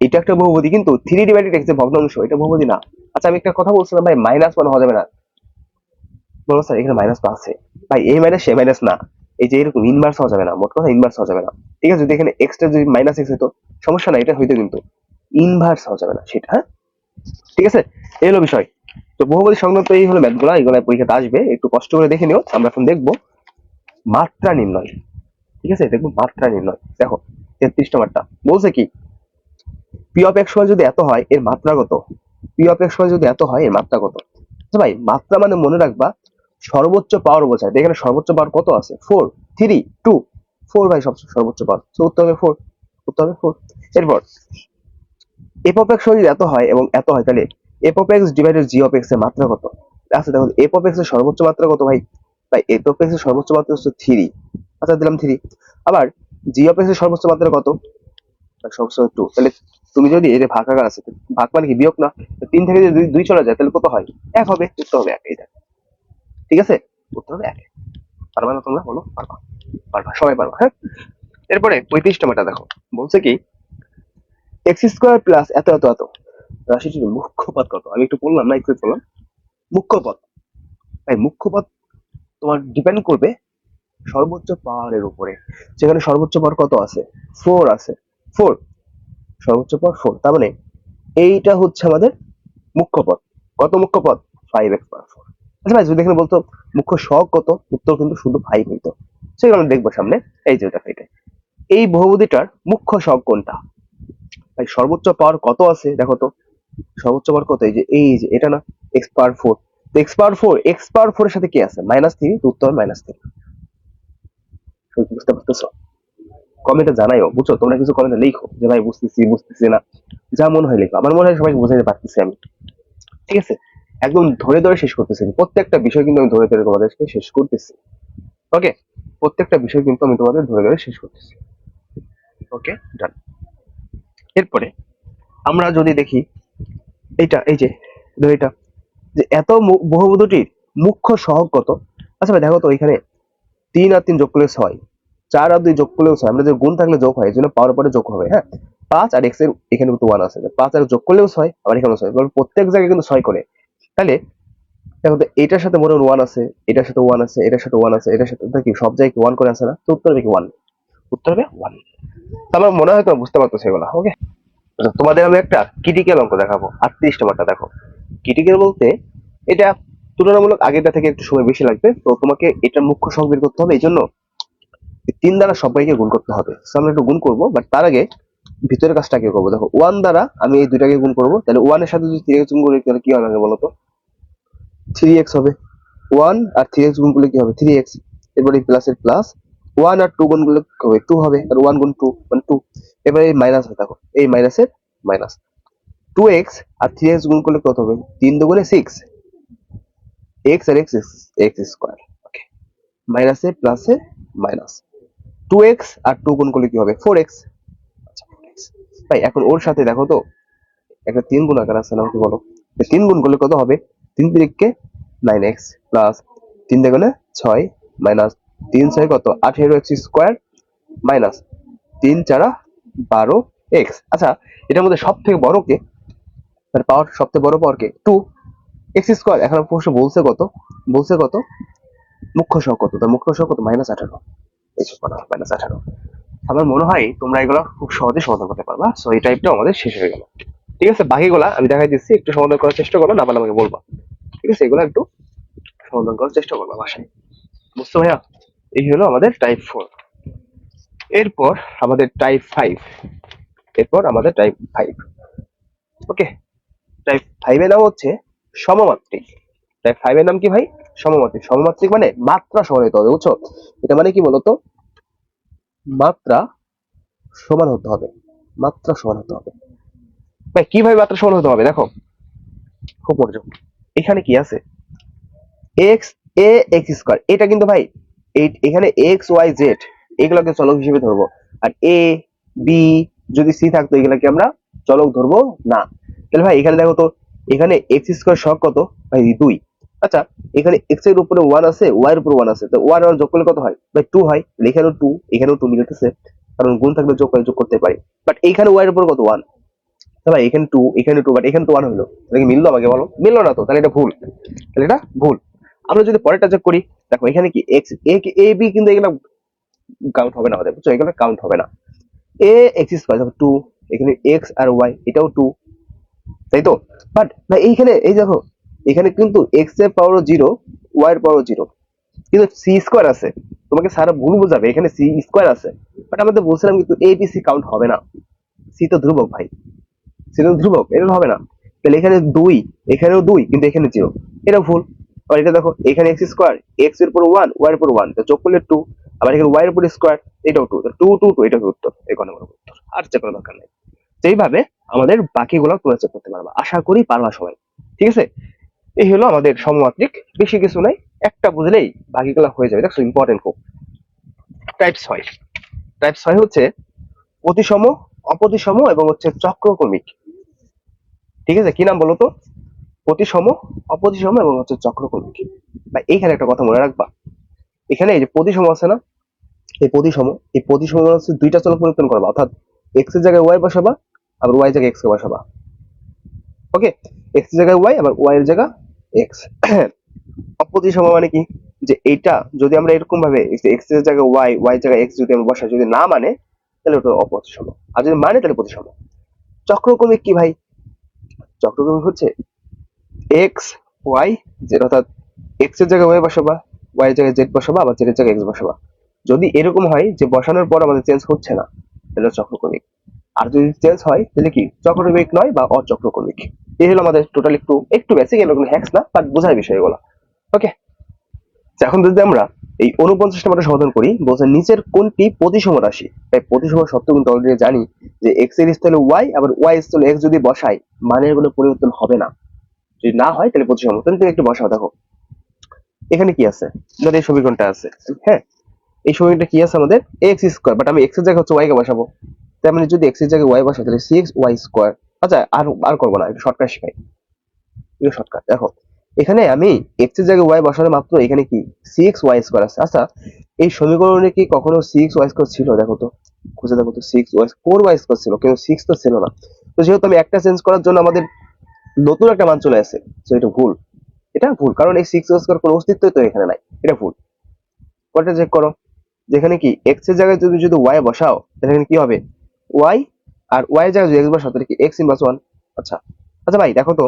A: এটা একটা বহুপদী, কিন্তু 3 / x এর ভগ্নাংশ এটা বহুপদী না। আচ্ছা আমি একটা কথা বলছিলাম ভাই, -1 হওয়া যাবে না, বলো স্যার এখানে মাইনাস তো আছে। ভাই এই মাইনাস সে মাইনাস না, এই যে এরকম ইনভার্স হওয়া যাবে না, মোট কথা ইনভার্স হওয়া যাবে না। ঠিক আছে, যদি এখানে এক্সটা যদি -x হতো সমস্যা নাই, এটা হইতো, কিন্তু ইনভার্স হওয়া যাবে না সেটা, হ্যাঁ ঠিক আছে। এই হলো বিষয়। তো বহুপদী সংক্রান্ত এই হলো ম্যাথগুলো, এগুলো পরীক্ষাতে আসবে, একটু কষ্ট করে দেখে নিও। আমরা এখন দেখবো মাত্রা নির্ণয়। ঠিক আছে, দেখবো মাত্রা নির্ণয়। দেখো 33 নম্বরটা বলছে কি, পি অফ এক্স যদি এত হয় এর মাত্রা কত, পি অফ এক্স যদি এত হয় এর মাত্রা কত। আচ্ছা ভাই মাত্রা মানে মনে রাখবা সর্বোচ্চ পাওয়ার বোঝায়, এখানে সর্বোচ্চ পাওয়ার কত আছে, 4 3 2 4, ভাই সর্বোচ্চ পাওয়ার, তো উত্তর হবে 4, উত্তর হবে 4। এরপর এফ অফ এক্স যদি এত হয় এবং এত হয়, তাহলে F of x divided G of x এর মাত্রা কত। আচ্ছা দেখো এফ অফ এক্স এর সর্বোচ্চ মাত্রা কত ভাই, ভাই এফ অফ এক্স এর সর্বোচ্চ মাত্রা হচ্ছে 3, আচ্ছা দিলাম 3। আবার জি অফ এক্স এর সর্বোচ্চ মাত্রা কত, সর্বোচ্চ 2, তাহলে তুমি যদি এর ভাগ আকার আছে, ভাগ মানে কি বিয়োগ না, 3 থেকে যদি 2 চলে যায় তাহলে কত হয়, 1 হবে, উত্তর হবে 1। এটা ঠিক আছে, উত্তর হবে 1। পারবা না তোমরা, বলো পারবা, পারবা সবাই পারবা, হ্যাঁ। এরপরে 35 নম্বরটা দেখো, বলছে কি এক্স স্কোয়ার প্লাস এত এত এত রাশিটির মুখ্য পদ কত। আমি একটু বললাম না, একটু বললাম মুখ্য পদ। তাই মুখ্য পদ তোমার ডিপেন্ড করবে সর্বোচ্চ পাওয়ারের উপরে, সেখানে সর্বোচ্চ পাওয়ার কত আছে, 4 আছে, 4 সর্বোচ্চ পাওয়ার 4, তার মানে এইটা হচ্ছে আমাদের মুখ্য পদ। কত মুখ্য পদ, 5x পাওয়ার 4। আচ্ছা ভাই যদি এখানে বলতো মুখ্য সহগ কত, উত্তর কিন্তু শুধু 5 হইতো, সেগুলো আমরা দেখবো সামনে। এই যে দেখো এটা, এই বহুপদীটার মুখ্য সহগ কোনটা, ভাই সর্বোচ্চ পাওয়ার কত আছে দেখো তো, সর্বোচ্চ পাওয়ার কত, এই যে এটা না, এক্স পাওয়ার 4, তো এক্স পাওয়ার 4 এর সাথে কি আছে, -3, তো উত্তর -3। বুঝতে পারতেছো, কমেন্টে জানাইও, বুঝছো তোমরা কিছু কমেন্টে লিখো যে ভাই বুঝতেছি বুঝতেছি না, যা মনে হয় লিখো, আমার মনে হয় সবাইকে বোঝাতে পারতেছি আমি। ঠিক আছে, একদম ধরে ধরে শেষ করতেছি, প্রত্যেকটা বিষয় কিন্তু আমি ধরে ধরে তোমাদেরকে শেষ করতেছি। ওকে, প্রত্যেকটা বিষয় কিন্তু আমি তোমাদের ধরে ধরে শেষ করতেছি। ওকে ডান। এরপরে আমরা যদি দেখি এইটা, এই যে ধরো এটা, যে এত বহুপদীটির মুখ্য সহগ কত। আচ্ছা ভাই দেখো তো এখানে 3 আর 3 যোগ করলে 6, 4 আর 2 যোগ করলেও 6, আমরা যে গুণ থাকলে যোগ হয়, এই জন্য পাওয়ার পরে যোগ হবে, হ্যাঁ। 5 আর x এর এখানে কিন্তু 1 আছে, 5 আর যোগ করলেও 6, আবার এখানেও 6, প্রত্যেক জায়গায় কিন্তু 6 করে। তাহলে দেখো তো এটার সাথে মনে হয় 1 আছে, এটার সাথে 1 আছে, এটার সাথে 1 আছে, এটার সাথে কি সব জায়গায় 1 করে আছে না, তো উত্তর হবে কি 1, উত্তর হবে 1। আমার মনে হয় তোমরা বুঝতে পারতো সেগুলো। ওকে, তোমাদের আমি একটা ক্রিটিক্যাল অঙ্ক দেখাবো, 38 নম্বরটা দেখো। ক্রিটিক্যাল বলতে এটা তুলনামূলক আগেরটা থেকে একটু সময় বেশি লাগবে, তো তোমাকে এটার মুখ্য সহগ বের করতে হবে, এই জন্য 3 দ্বারা সবাইকে গুণ করতে হবে। আমরা একটু গুণ করবো, বাট তার আগে ভিতরের কাজটা কি করবো, দেখো 1 দ্বারা আমি এই দুইটাকে গুণ করবো, তাহলে 1 এর সাথে যদি 3x গুণ করি তাহলে কি হবে আগে বলো তো, 3x হবে। 1 আর 3x গুণ করলে কি হবে, 3x। এরপরে প্লাস এর প্লাস, 1 আর 2 গুণ করলে কি হবে, 2 হবে, আর 1 গুণ 2 মানে 2। এবারে এই মাইনাস হয়, দেখো এই মাইনাসের মাইনাস, 2x আর 3x গুণ করলে কত হবে, 3 দুগুণে 6, x আর x স্কয়ার। ওকে, মাইনাসে প্লাসে মাইনাস, 2x আর 2 গুণ করলে কি হবে, 4x। আচ্ছা 4x ভাই, এখন ওর সাথে দেখো তো একটা 3 গুণ আকার আছে না, আমাকে বলো 3 গুণ করলে কত হবে, 3 তিরিকে 9x প্লাস 3 দুগুণে 6 মাইনাস 3 6 কত 18x স্কয়ার মাইনাস 3 4 12x। আচ্ছা এটার মধ্যে সব থেকে বড় কে, তার পাওয়ার সবচেয়ে বড় পাওয়ার কে, 2x স্কয়ার। এখন প্রশ্ন বলছে কত, বলছে কত মুখ্য সহগ কত, তার মুখ্য সহগ কত, -18, এই সব কত -18। আমার মনে হয় তোমরা এগুলো খুব সহজে সমাধান করতে পারবা। সো এই টাইপটা আমাদের শেষ হয়ে গেল। ঠিক আছে, বাকিগুলা আমি দেখাই দিচ্ছি, একটু সমাধান করার চেষ্টা করো, না পারলে আমাকে বলবা। ঠিক আছে, এগুলো একটু সমাধান করার চেষ্টা করবা বাসায়, বুঝছো ভাইয়া। এই হলো আমাদের টাইপ 4। এরপর আমাদের টাইপ 5। এরপর আমাদের টাইপ 5। ওকে, টাইপ 5 এর নাম হচ্ছে সমমাত্রিক। টাইপ 5 এর নাম কি ভাই? সমমাত্রিক। সমমাত্রিক মানে মাত্রা সমান হতে হবে, বুঝছো? এটা মানে কি বলতো? মাত্রা সমান হতে হবে। মাত্রা সমান হতে হবে ভাই। কিভাবে মাত্রা সমান হতে হবে দেখো, খুব মনোযোগ। এখানে কি আছে? এক্স এ এক্স স্কোয়ার, এটা কিন্তু ভাই এখানে এক্স ওয়াই জেড এগুলোকে চলক হিসেবে ধরবো, আর এ বি যদি সি থাকতো এগুলাকে আমরা চলক ধরবো না। তাহলে ভাই এখানে দেখো তো, এখানে এক্স স্কোয়ার সহগ কত ভাই? 2। আচ্ছা, এখানে এক্স এর উপরে 1 আছে, ওয়াই এর উপরে 1 আছে, তো 1 আর যোগ করলে কত হয় ভাই? 2 হয়। তাহলে এখানেও 2, এখানেও 2 মিলতেছে, কারণ গুণ থাকলে যোগ করতে পারি। বাট এইখানে ওয়াই এর উপরে কত? 1। ভাই এখানে 2, এখানে 2, বাট এখানে তো 1 হলো। তাহলে কি মিললো? আমাকে বলো, মিললো না তো, তাহলে এটা ভুল। তাহলে এটা ভুল। আমরা যদি পরেরটা চেক করি, দেখো এখানে কি এক্স এ বি, কিন্তু এগুলো কাউন্ট হবে না আমাদের, বুঝছো? এগুলো কাউন্ট হবে না। এ এক্স স্কয়ার দেখো 2, এখানে এক্স আর ওয়াই এটাও 2, তাই তো? বাট না, এইখানে এই দেখো, এখানে কিন্তু এক্স এর পাওয়ার 0, ওয়াই এর পাওয়ার 0, কিন্তু সি স্কয়ার আছে। তোমাকে সারা ভুল বোঝাবে, এখানে সি স্কয়ার আছে। বাট আমাদের বলছিলাম কিন্তু এ বি সি কাউন্ট হবে না, সি তো ধ্রুবক ভাই, সি তো ধ্রুবক, এটা হবে না। তাহলে এখানে 2, এখানেও 2, কিন্তু এখানে 0, এটা ভুল। আর এটা দেখো, এখানে এক্স স্কয়ার, এক্স এর উপর 1, ওয়াই এর উপর 1, তো যোগ করলে 2, আবার এখানে ওয়াই এর উপর স্কয়ার, এটাও 2, 2 2 2, এটা উত্তর, এই কোন উত্তর। আর চেক করার দরকার নাই। তো এইভাবে আমাদের বাকিগুলো তোমরা চেক করতে পারবা, আশা করি পারবা সবাই। ঠিক আছে, এই হলো আমাদের সমমাত্রিক, বেশি কিছু নাই, একটা বুঝলেই বাকিগুলো হয়ে যাবে। দেখো ইম্পর্টেন্ট খুব। টাইপ 6। টাইপ 6 হচ্ছে প্রতিসম, অপ্রতিসম এবং হচ্ছে চক্রক্রমিক। ঠিক আছে, কি নাম বলো তো? প্রতিসম, অপ্রতিসম এবং হচ্ছে চক্রক্রমিক। বা এইখানে একটা কথা মনে রাখবা, এখানে এই যে প্রতিসম আছে না, এই প্রতিসম, এই প্রতিসম হচ্ছে দুইটা চলক পরিবর্তন করবা, অর্থাৎ এক্স এর জায়গায় ওয়াই বসাবা, আবার ওয়াই জায়গায় এক্স কে বসাবা। ওকে, এক্স এর জায়গায় ওয়াই, আবার ওয়াই এর জায়গা এক্স। অপ্রতিসম মানে কি? যে এইটা যদি আমরা এরকম ভাবে এক্স এর জায়গায় ওয়াই, ওয়াই জায়গায় এক্স যদি আমরা বসাই, যদি না মানে তাহলে ওটা অপ্রতিসম, আর যদি মানে তাহলে প্রতিসম। চক্রক্রমিক কি ভাই? চক্রক্রমিক হচ্ছে এক্স ওয়াই জেড, অর্থাৎ এক্স এর জায়গায় ওয়াই বসাবা, ওয়াই এর জায়গায় জেড বসাবা, আবার জেড এর জায়গায় এক্স বসাবা। যদি এরকম হয় যে বসানোর পর আমাদের চেঞ্জ হচ্ছে না, তাহলে চক্রক্রমিক। আর যদি চেঞ্জ হয় তাহলে কি চক্রক্রমিক নয় বা অচক্রক্রমিক। এই হলো আমাদের টোটাল, একটু একটু বেসিক, এগুলো হ্যাক্স না, বাট বোঝার বিষয় এগুলো। ওকে, এখন যদি আমরা এই 49 নম্বরটা সমাধান করি, বলছে নিচের কোনটি প্রতিসম রাশি? তাই প্রতিসম শর্ত কিন্তু অলরেডি জানি যে এক্স এর স্থলে ওয়াই, আবার ওয়াই স্থলে এক্স যদি বসাই, মানের কোনো পরিবর্তন হবে না। যদি না হয় তাহলে প্রতিসম। তুমি একটু বসাও, দেখো এখানে কি আছে, ধর এই সমীকরণটা আছে, হ্যাঁ, এই সমীকরণটা কি আছে আমাদের? এক্স স্কোয়ার, বাট আমি এক্স এর জায়গায় হচ্ছে ওয়াই কে বসাবো, তার মানে যদি এক্স এর জায়গায় ওয়াই বসাই তাহলে সিক্স ওয়াই স্কোয়ার। আচ্ছা, আর আর করবো না, একটু শর্টকাট শিখাই, একটু শর্টকাট। দেখো এখানে আমি এক্স এর জায়গায় ওয়াই বসালে মাত্র এখানে কি সিক্স ওয়াই স্কোয়ার আছে। আচ্ছা, এই সমীকরণে কি কখনো সিক্স ওয়াই স্কোয়ার ছিল? দেখো তো, খুঁজে দেখো তো, six y four y square ছিল, কিন্তু সিক্স তো ছিল না। তো যেহেতু আমি একটা চেঞ্জ করার জন্য আমাদের নতুন একটা মান চলে আসে, তো এটা ভুল। এটা ভুল, কারণ এই সিক্স ওয়াই স্কোয়ার কোনো অস্তিত্বই তো এখানে নাই, এটা ভুল। পরেরটা চেক করো, যেখানে কি এক্স এর জায়গায় যদি যদি ওয়াই বসাও তাহলে এখানে কি হবে? ওয়াই, আর ওয়াই এর জায়গায় যদি এক্স বসাও তাহলে কি এক্স ইনভার্স ওয়ান। আচ্ছা, আচ্ছা ভাই দেখো তো,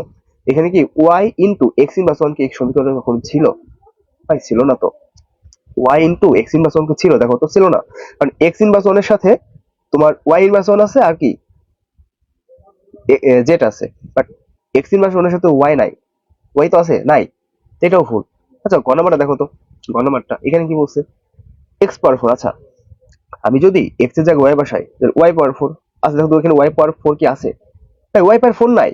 A: এখানে কি y into x inverse one কি এই সমীকরণে কখনো ছিল? ভাই ছিল না তো। Y into x inverse one কি ছিল? দেখো তো ছিল না, কারণ এক্স ইনভার্স ওয়ানের সাথে তোমার ওয়াই ইনভার্স ওয়ান আছে, আর কি জেড আছে, বাট এক্স ইনভার্স ওয়ানের সাথে ওয়াই নাই। ওয়াই তো আছে নাই, এটাও ভুল। আচ্ছা, গ নাম্বারটা দেখো তো, গ নাম্বারটা এখানে কি বলছে? X power four. আচ্ছা, আমি যদি এক্স এর জায়গায় ওয়াই বসাই, ওয়াই পাওয়ার ফোর। আচ্ছা দেখো তো, এখানে ওয়াই পাওয়ার ফোর কি আছে? ভাই ওয়াই পাওয়ার ফোর নাই,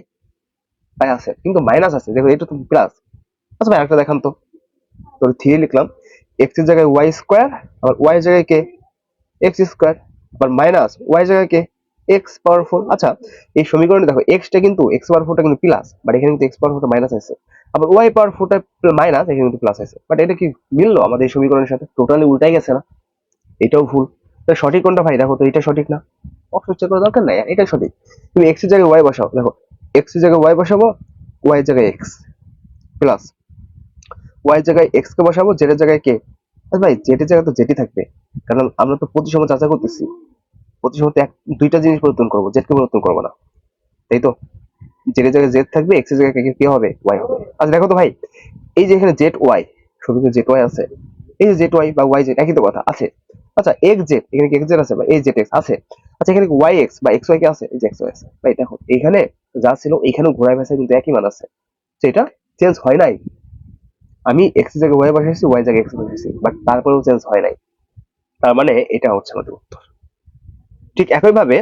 A: ভাই আছে কিন্তু মাইনাস আছে, দেখো এটা তো প্লাস। আচ্ছা ভাই একটা দেখান তো, তো থ্রি লিখলাম, এক্স এর জায়গায় ওয়াই স্কোয়ার, আবার ওয়াই এর জায়গায় কে এক্স স্কোয়ার, আবার মাইনাস ওয়াই জায়গায় কে এক্স পাওয়ার ফোর। আচ্ছা, এই সমীকরণে দেখো এক্সটা কিন্তু এক্স পাওয়ার ফোরটা কিন্তু প্লাস, বাট এখানে কিন্তু এক্স পাওয়ার ফোরটা মাইনাস আছে, আবার ওয়াই পাওয়ার ফোরটা মাইনাস, এখানে কিন্তু প্লাস আছে। বাট এটা কি মিললো আমাদের এই সমীকরণের সাথে? টোটালি উল্টাই গেছে না? এটাও ভুল। তো সঠিক কোনটা ভাই? দেখো তো, এটা সঠিক না, অপশন চেক করার দরকার নাই, এটাই সঠিক। তুমি এক্স এর জায়গায় ওয়াই বসাও, দেখো এক্স এর জায়গায় ওয়াই বসাবো, ওয়াই এর জায়গায় এক্স প্লাস ওয়াই এর জায়গায় এক্স কে বসাবো, জেড এর জায়গায় কে। আরে ভাই জেড এর জায়গায় তো জেডই থাকবে, কারণ আমরা তো প্রতিসম যাচাই করতেছি। প্রতিসমতে দুইটা জিনিস পরিবর্তন করবো, জেড কে পরিবর্তন করবো না, তাই তো? জেড এর জায়গায় জেড থাকবে, এক্স এর জায়গায় কি হবে? ওয়াই হবে। আচ্ছা দেখো তো ভাই, এই যে এখানে জেড ওয়াই, ছবিতে জেড ওয়াই আছে, এই যে জেড ওয়াই বা ওয়াই জেড একই তো কথা আছে। আচ্ছা এক্স জেড, এখানে কি এক্স জেড আছে বা এই জেড এক্স আছে? আচ্ছা এখানে ওয়াই এক্স বা এক্স ওয়াই কি আছে? এই যে এক্স ওয়াই আছে ভাই। দেখো এখানে যা ছিল এখানেও ঘোরায় ভাষায় কিন্তু একই মান আছে, সেটা চেঞ্জ হয় নাই। আমি এক্স জায়গায় ওয়াই বসাইছি, ওয়াই জায়গায় এক্স বসাইছি, বাট তারপরেও চেঞ্জ হয় নাই। তার মানে এটা হচ্ছে আমাদের উত্তর। ঠিক একইভাবে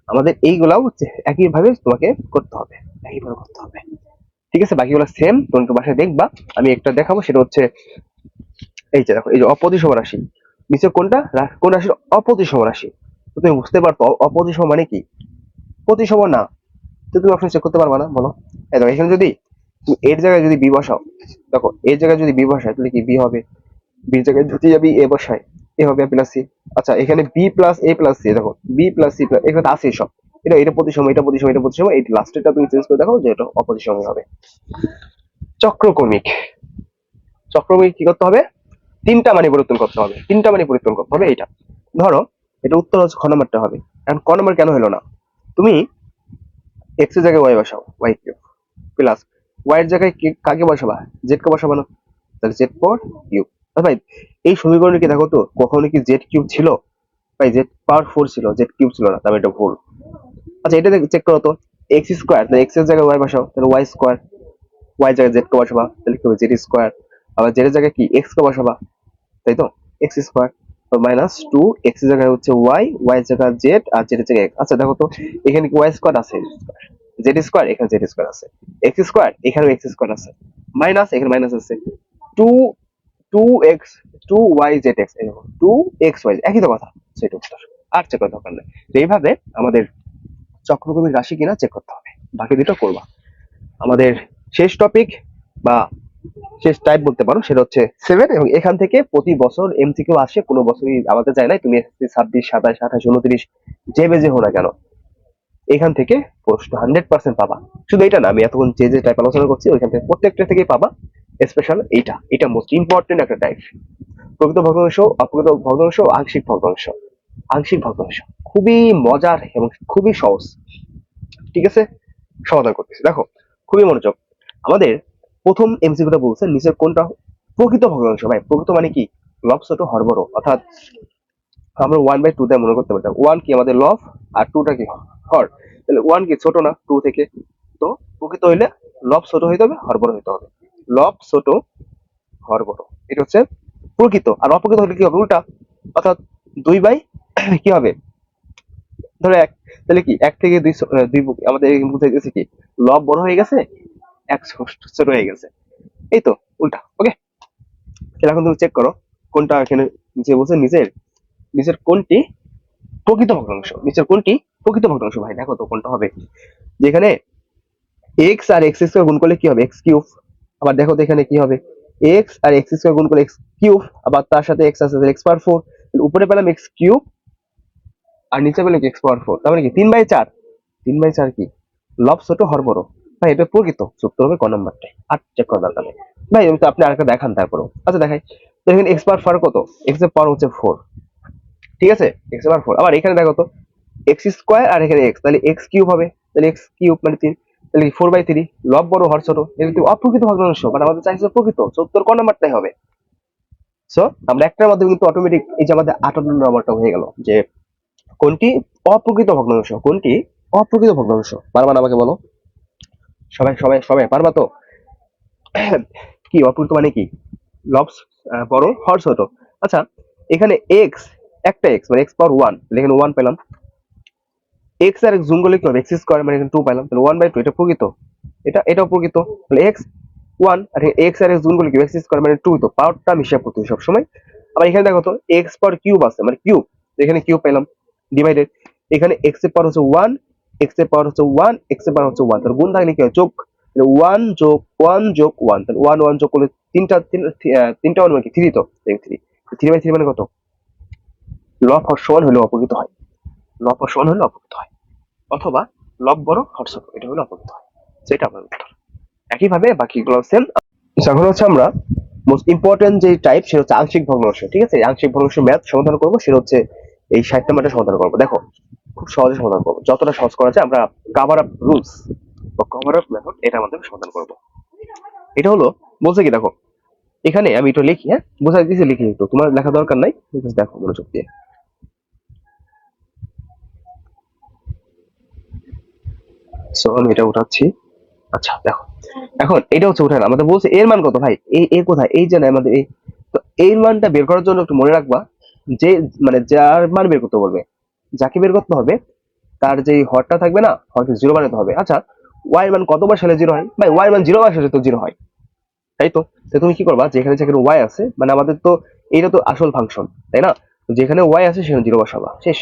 A: আমাদের এইগুলাও একইভাবে তোমাকে করতে হবে, একইভাবে করতে হবে। ঠিক আছে, বাকিগুলো সেম, তুমি একটু বাসায় দেখবা। আমি একটা দেখাবো, সেটা হচ্ছে এই যে দেখো, এই যে অপ্রতিসম রাশি, নিচে কোনটা কোন রাশির অপ্রতিসম রাশি। তো তুমি বুঝতে পারতো অপ্রতিসম মানে কি? প্রতিসম না, তো তুমি অপশন চেক করতে পারবা না বলো? এই দেখো এখানে যদি তুমি এর জায়গায় যদি বি বসাও, দেখো এর জায়গায় যদি বি বসায় তাহলে কি বি হবে, বির জায়গায় যদি আমি এ বসাই এ হবে প্লাস সি। আচ্ছা এখানে b plus a plus c, দেখো বি প্লাস সি প্লাস, এখানে আছে সব, এটা প্রতিসম, এটা প্রতিসম, এটা প্রতিসম, এই লাস্টেরটা তুমি চেঞ্জ করে দেখো যে এটা অপ্রতিসম হবে। চক্রক্রমিক, চক্রক্রমিক কি করতে হবে? তিনটা মানে পরিবর্তন করতে হবে, তিনটা মানে পরিবর্তন করতে হবে। এইটা ধরো, এটা উত্তর হচ্ছে খ নাম্বারটা হবে। এখন ক নাম্বার কেন হলো না? তুমি এক্স এর জায়গায় ওয়াই বসাও, ওয়াই কিউব প্লাস ওয়াই এর জায়গায় কাকে বসাবা? জেড কে বসাবা না? তাহলে জেড পাওয়ার কিউব। ভাই এই সমীকরণে কি দেখো তো কখনো কি জেড কিউব ছিল? ভাই জেড পাওয়ার 4 ছিল, জেড কিউব ছিল না, তবে এটা ভুল। আচ্ছা এটা চেক করো তো, এক্স স্কোয়ার, তাহলে এক্স এর জায়গায় ওয়াই বসাও, তাহলে ওয়াই স্কোয়ার, ওয়াই জায়গায় জেড কে বসাবা, তাহলে কি হবে? Z square. আবার জেড এর জায়গায় কি এক্স কে বসাবা, তাই তো, x square minus two, x এর জায়গায় হচ্ছে ওয়াই, ওয়াই এর জায়গায় জেড, আর জেড এর জায়গায় এক্স। আচ্ছা দেখো তো এখানে কি ওয়াই স্কোয়ার আছে? জেড স্কোয়ার, এখানে জেড স্কোয়ার আছে, এক্স স্কোয়ার, এখানেও এক্স স্কোয়ার আছে, মাইনাস এখানে মাইনাস আছে, two two x, two y z x, এরকম টু এক্স ওয়াই, একই তো কথা, সেটা উত্তর। আর চেক করার দরকার নেই। তো এইভাবে আমাদের চক্রক্রমিক রাশি কিনা চেক করতে হবে, বাকি দুটো করবা। আমাদের শেষ টপিক বা শেষ টাইপ বলতে পারো, সেটা হচ্ছে 7, এবং এখান থেকে প্রতি বছর এমসিকিউ আসে, কোনো বছরই আমাদের যায় নাই। তুমি 26, 27, 28, 29 যে বেজে হো না কেন, এখান থেকে প্রশ্ন 100% পাবা। শুধু এটা না, আমি এতক্ষণ যে যে টাইপ আলোচনা করছি ওইখান থেকে প্রত্যেকটা থেকেই পাবা। স্পেশাল এইটা, এটা মোস্ট ইম্পর্টেন্ট একটা টাইপ। প্রকৃত ভগ্নাংশ, অপ্রকৃত ভগ্নাংশ, আংশিক ভগ্নাংশ। আংশিক ভগ্নাংশ খুবই মজার এবং খুবই সহজ। ঠিক আছে, সমাধান করতেছি, দেখো খুবই মনোযোগ। আমাদের প্রথম এমসিকিউটা বলছে নিচের কোনটা প্রকৃত ভগ্নাংশ। ভাই প্রকৃত মানে কি? লব ছোট হর বড়, অর্থাৎ আমরা 1/2 দিয়ে মনে করতে পারি। ওয়ান কি আমাদের লব, আর টুটা কি হর, তাহলে ওয়ান কি ছোট না টু থেকে? তো প্রকৃত হইলে লব ছোট হইতে হবে, হর বড় হইতে হবে। লব ছোট, হর বড়, এটা হচ্ছে প্রকৃত। আর অপ্রকৃত হলে কি হবে? উল্টা, অর্থাৎ 2 কি হবে, ধরো এক, তাহলে কি এক থেকে দুই দুই আমাদের বুঝে গেছে কি লব বড় হয়ে গেছে, এক ছোট হয়ে গেছে, এই তো উল্টা। ওকে, তাহলে এখন তুমি চেক করো কোনটা এখানে নিচে বলছে, নিচের নিচের কোনটি প্রকৃত ভগ্নাংশ, নিচের কোনটি প্রকৃত ভগ্নাংশ। ভাই দেখো তো কোনটা হবে, যেখানে এক্স আর এক্স স্কোয়ার গুণ করলে কি হবে? X cube. আবার দেখো তো এখানে কি হবে, এক্স আর এক্স স্কোয়ার গুণ করলে এক্স কিউব, আবার তার সাথে এক্স আছে, এক্স পাওয়ার 4, উপরে পেলাম এক্স কিউব আর নিচে পেলাম এক্স পাওয়ার 4, তার মানে কি 3/4। 3/4 কি লব ছোট হর বড়। ভাই এটা প্রকৃত, যুক্ত হবে ক নাম্বারটাই, আর চেক করা দরকার নেই। ভাই আমি তো আপনি আরেকটা দেখান তারপরও। আচ্ছা দেখাই তো, এখানে এক্স পাওয়ার 4 কত? এক্স এর পাওয়ার হচ্ছে 4, ঠিক আছে, এক্স পাওয়ার 4। আবার এখানে দেখো তো এক্স স্কোয়ার আর এখানে এক্স, তাহলে এক্স কিউব হবে, তাহলে এক্স কিউব মানে 3, তাহলে 4/3, লব বড় হর ছোট, এটা কিন্তু অপ্রকৃত ভগ্নাংশ, মানে আমাদের চাইছে প্রকৃত, 74 ক নাম্বারটাই হবে। সো আমরা একটার মাধ্যমে কিন্তু অটোমেটিক এই যে আমাদের 58 নাম্বারটা হয়ে গেল, যে কোনটি অপ্রকৃত ভগ্নাংশ, কোনটি অপ্রকৃত ভগ্নাংশ। পারবা না আমাকে বলো? সবাই সবাই সবাই পারবা তো? কি অপ্রকৃত মানে কি? লবস বড় হর ছোট। আচ্ছা এখানে এক্স, একটা এক্স মানে এক্স পাওয়ার 1, তাহলে এখানে 1 পেলাম। এক্স আর এক্স গুণ করলে কি হবে? এক্স স্কোয়ার, মানে এখানে 2 পেলাম, তাহলে 1/2, এটা প্রকৃত, এটাও প্রকৃত। তাহলে এক্স 1 আর এক্স আর এক্স গুণ করলে কি? এক্স স্কোয়ার মানে 2, তো পাওয়ারটা আমি হিসাব করতে সবসময়। আবার এখানে দেখো তো এক্স পাওয়ার কিউব আছে, মানে কিউব, এখানে কিউব পেলাম, ডিভাইডেড, এখানে এক্স এর পাওয়ার হচ্ছে 1, এক্স এর পাওয়ার হচ্ছে 1, এক্স এর পাওয়ার হচ্ছে 1, তাহলে গুণ থাকলে কি হয়? যোগ, 1 যোগ 1 যোগ 1, তাহলে 1 1 যোগ করলে তিনটা 1 মানে কি 3, তো 3, 3/3 মানে কত? লব হর সমান হলে অপকৃত হয়, লব হর সমান হলে অপকৃত হয়, অথবা লব বড় হর ছোট, এটা হলো অপকৃত হয়। সেটা আমার উত্তর। একইভাবে বাকিগুলো সেম। এখন হচ্ছে আমরা মোস্ট ইম্পর্টেন্ট যে টাইপ, সেটা হচ্ছে আংশিক ভগ্নাংশ। ঠিক আছে, এই আংশিক ভগ্নাংশ ম্যাথ সমাধান করবো, সেটা হচ্ছে এই 60 নাম্বারটা সমাধান করবো। দেখো খুব সহজে সমাধান করবো, যতটা সহজ করা যায়। আমরা কভার আপ রুলস বা কভার আপ মেথড এটার মাধ্যমে সমাধান করবো। এটা হলো বলছে কি, দেখো এখানে আমি একটু লিখি, হ্যাঁ বোঝাই দিয়েছি, লিখি, একটু তোমার লেখা দরকার নাই, দেখো মনোযোগ দিয়ে। সো আমি এটা উঠাচ্ছি। আচ্ছা দেখো, এখন এটা হচ্ছে উঠান, আমাদের বলছে এর মান কত ভাই, এ কোথায়, এই যে না আমাদের এই, তো এর মানটা বের করার জন্য একটু মনে রাখবা যে মানে যার মান বের করতে বলবে, যাকে বের করতে হবে তার যে হরটা থাকবে না, হরকে জিরো বানাতে হবে। আচ্ছা ওয়াই মান কতবার সালে জিরো হয় ভাই, ওয়াই মান 0 বার সালে তো জিরো হয়, তাই তো? তো তুমি কি করবা, যেখানে যেখানে ওয়াই আছে, মানে আমাদের তো এটা তো আসল ফাংশন, তাই না? তো যেখানে ওয়াই আছে সেখানে জিরো বসাবা, শেষ।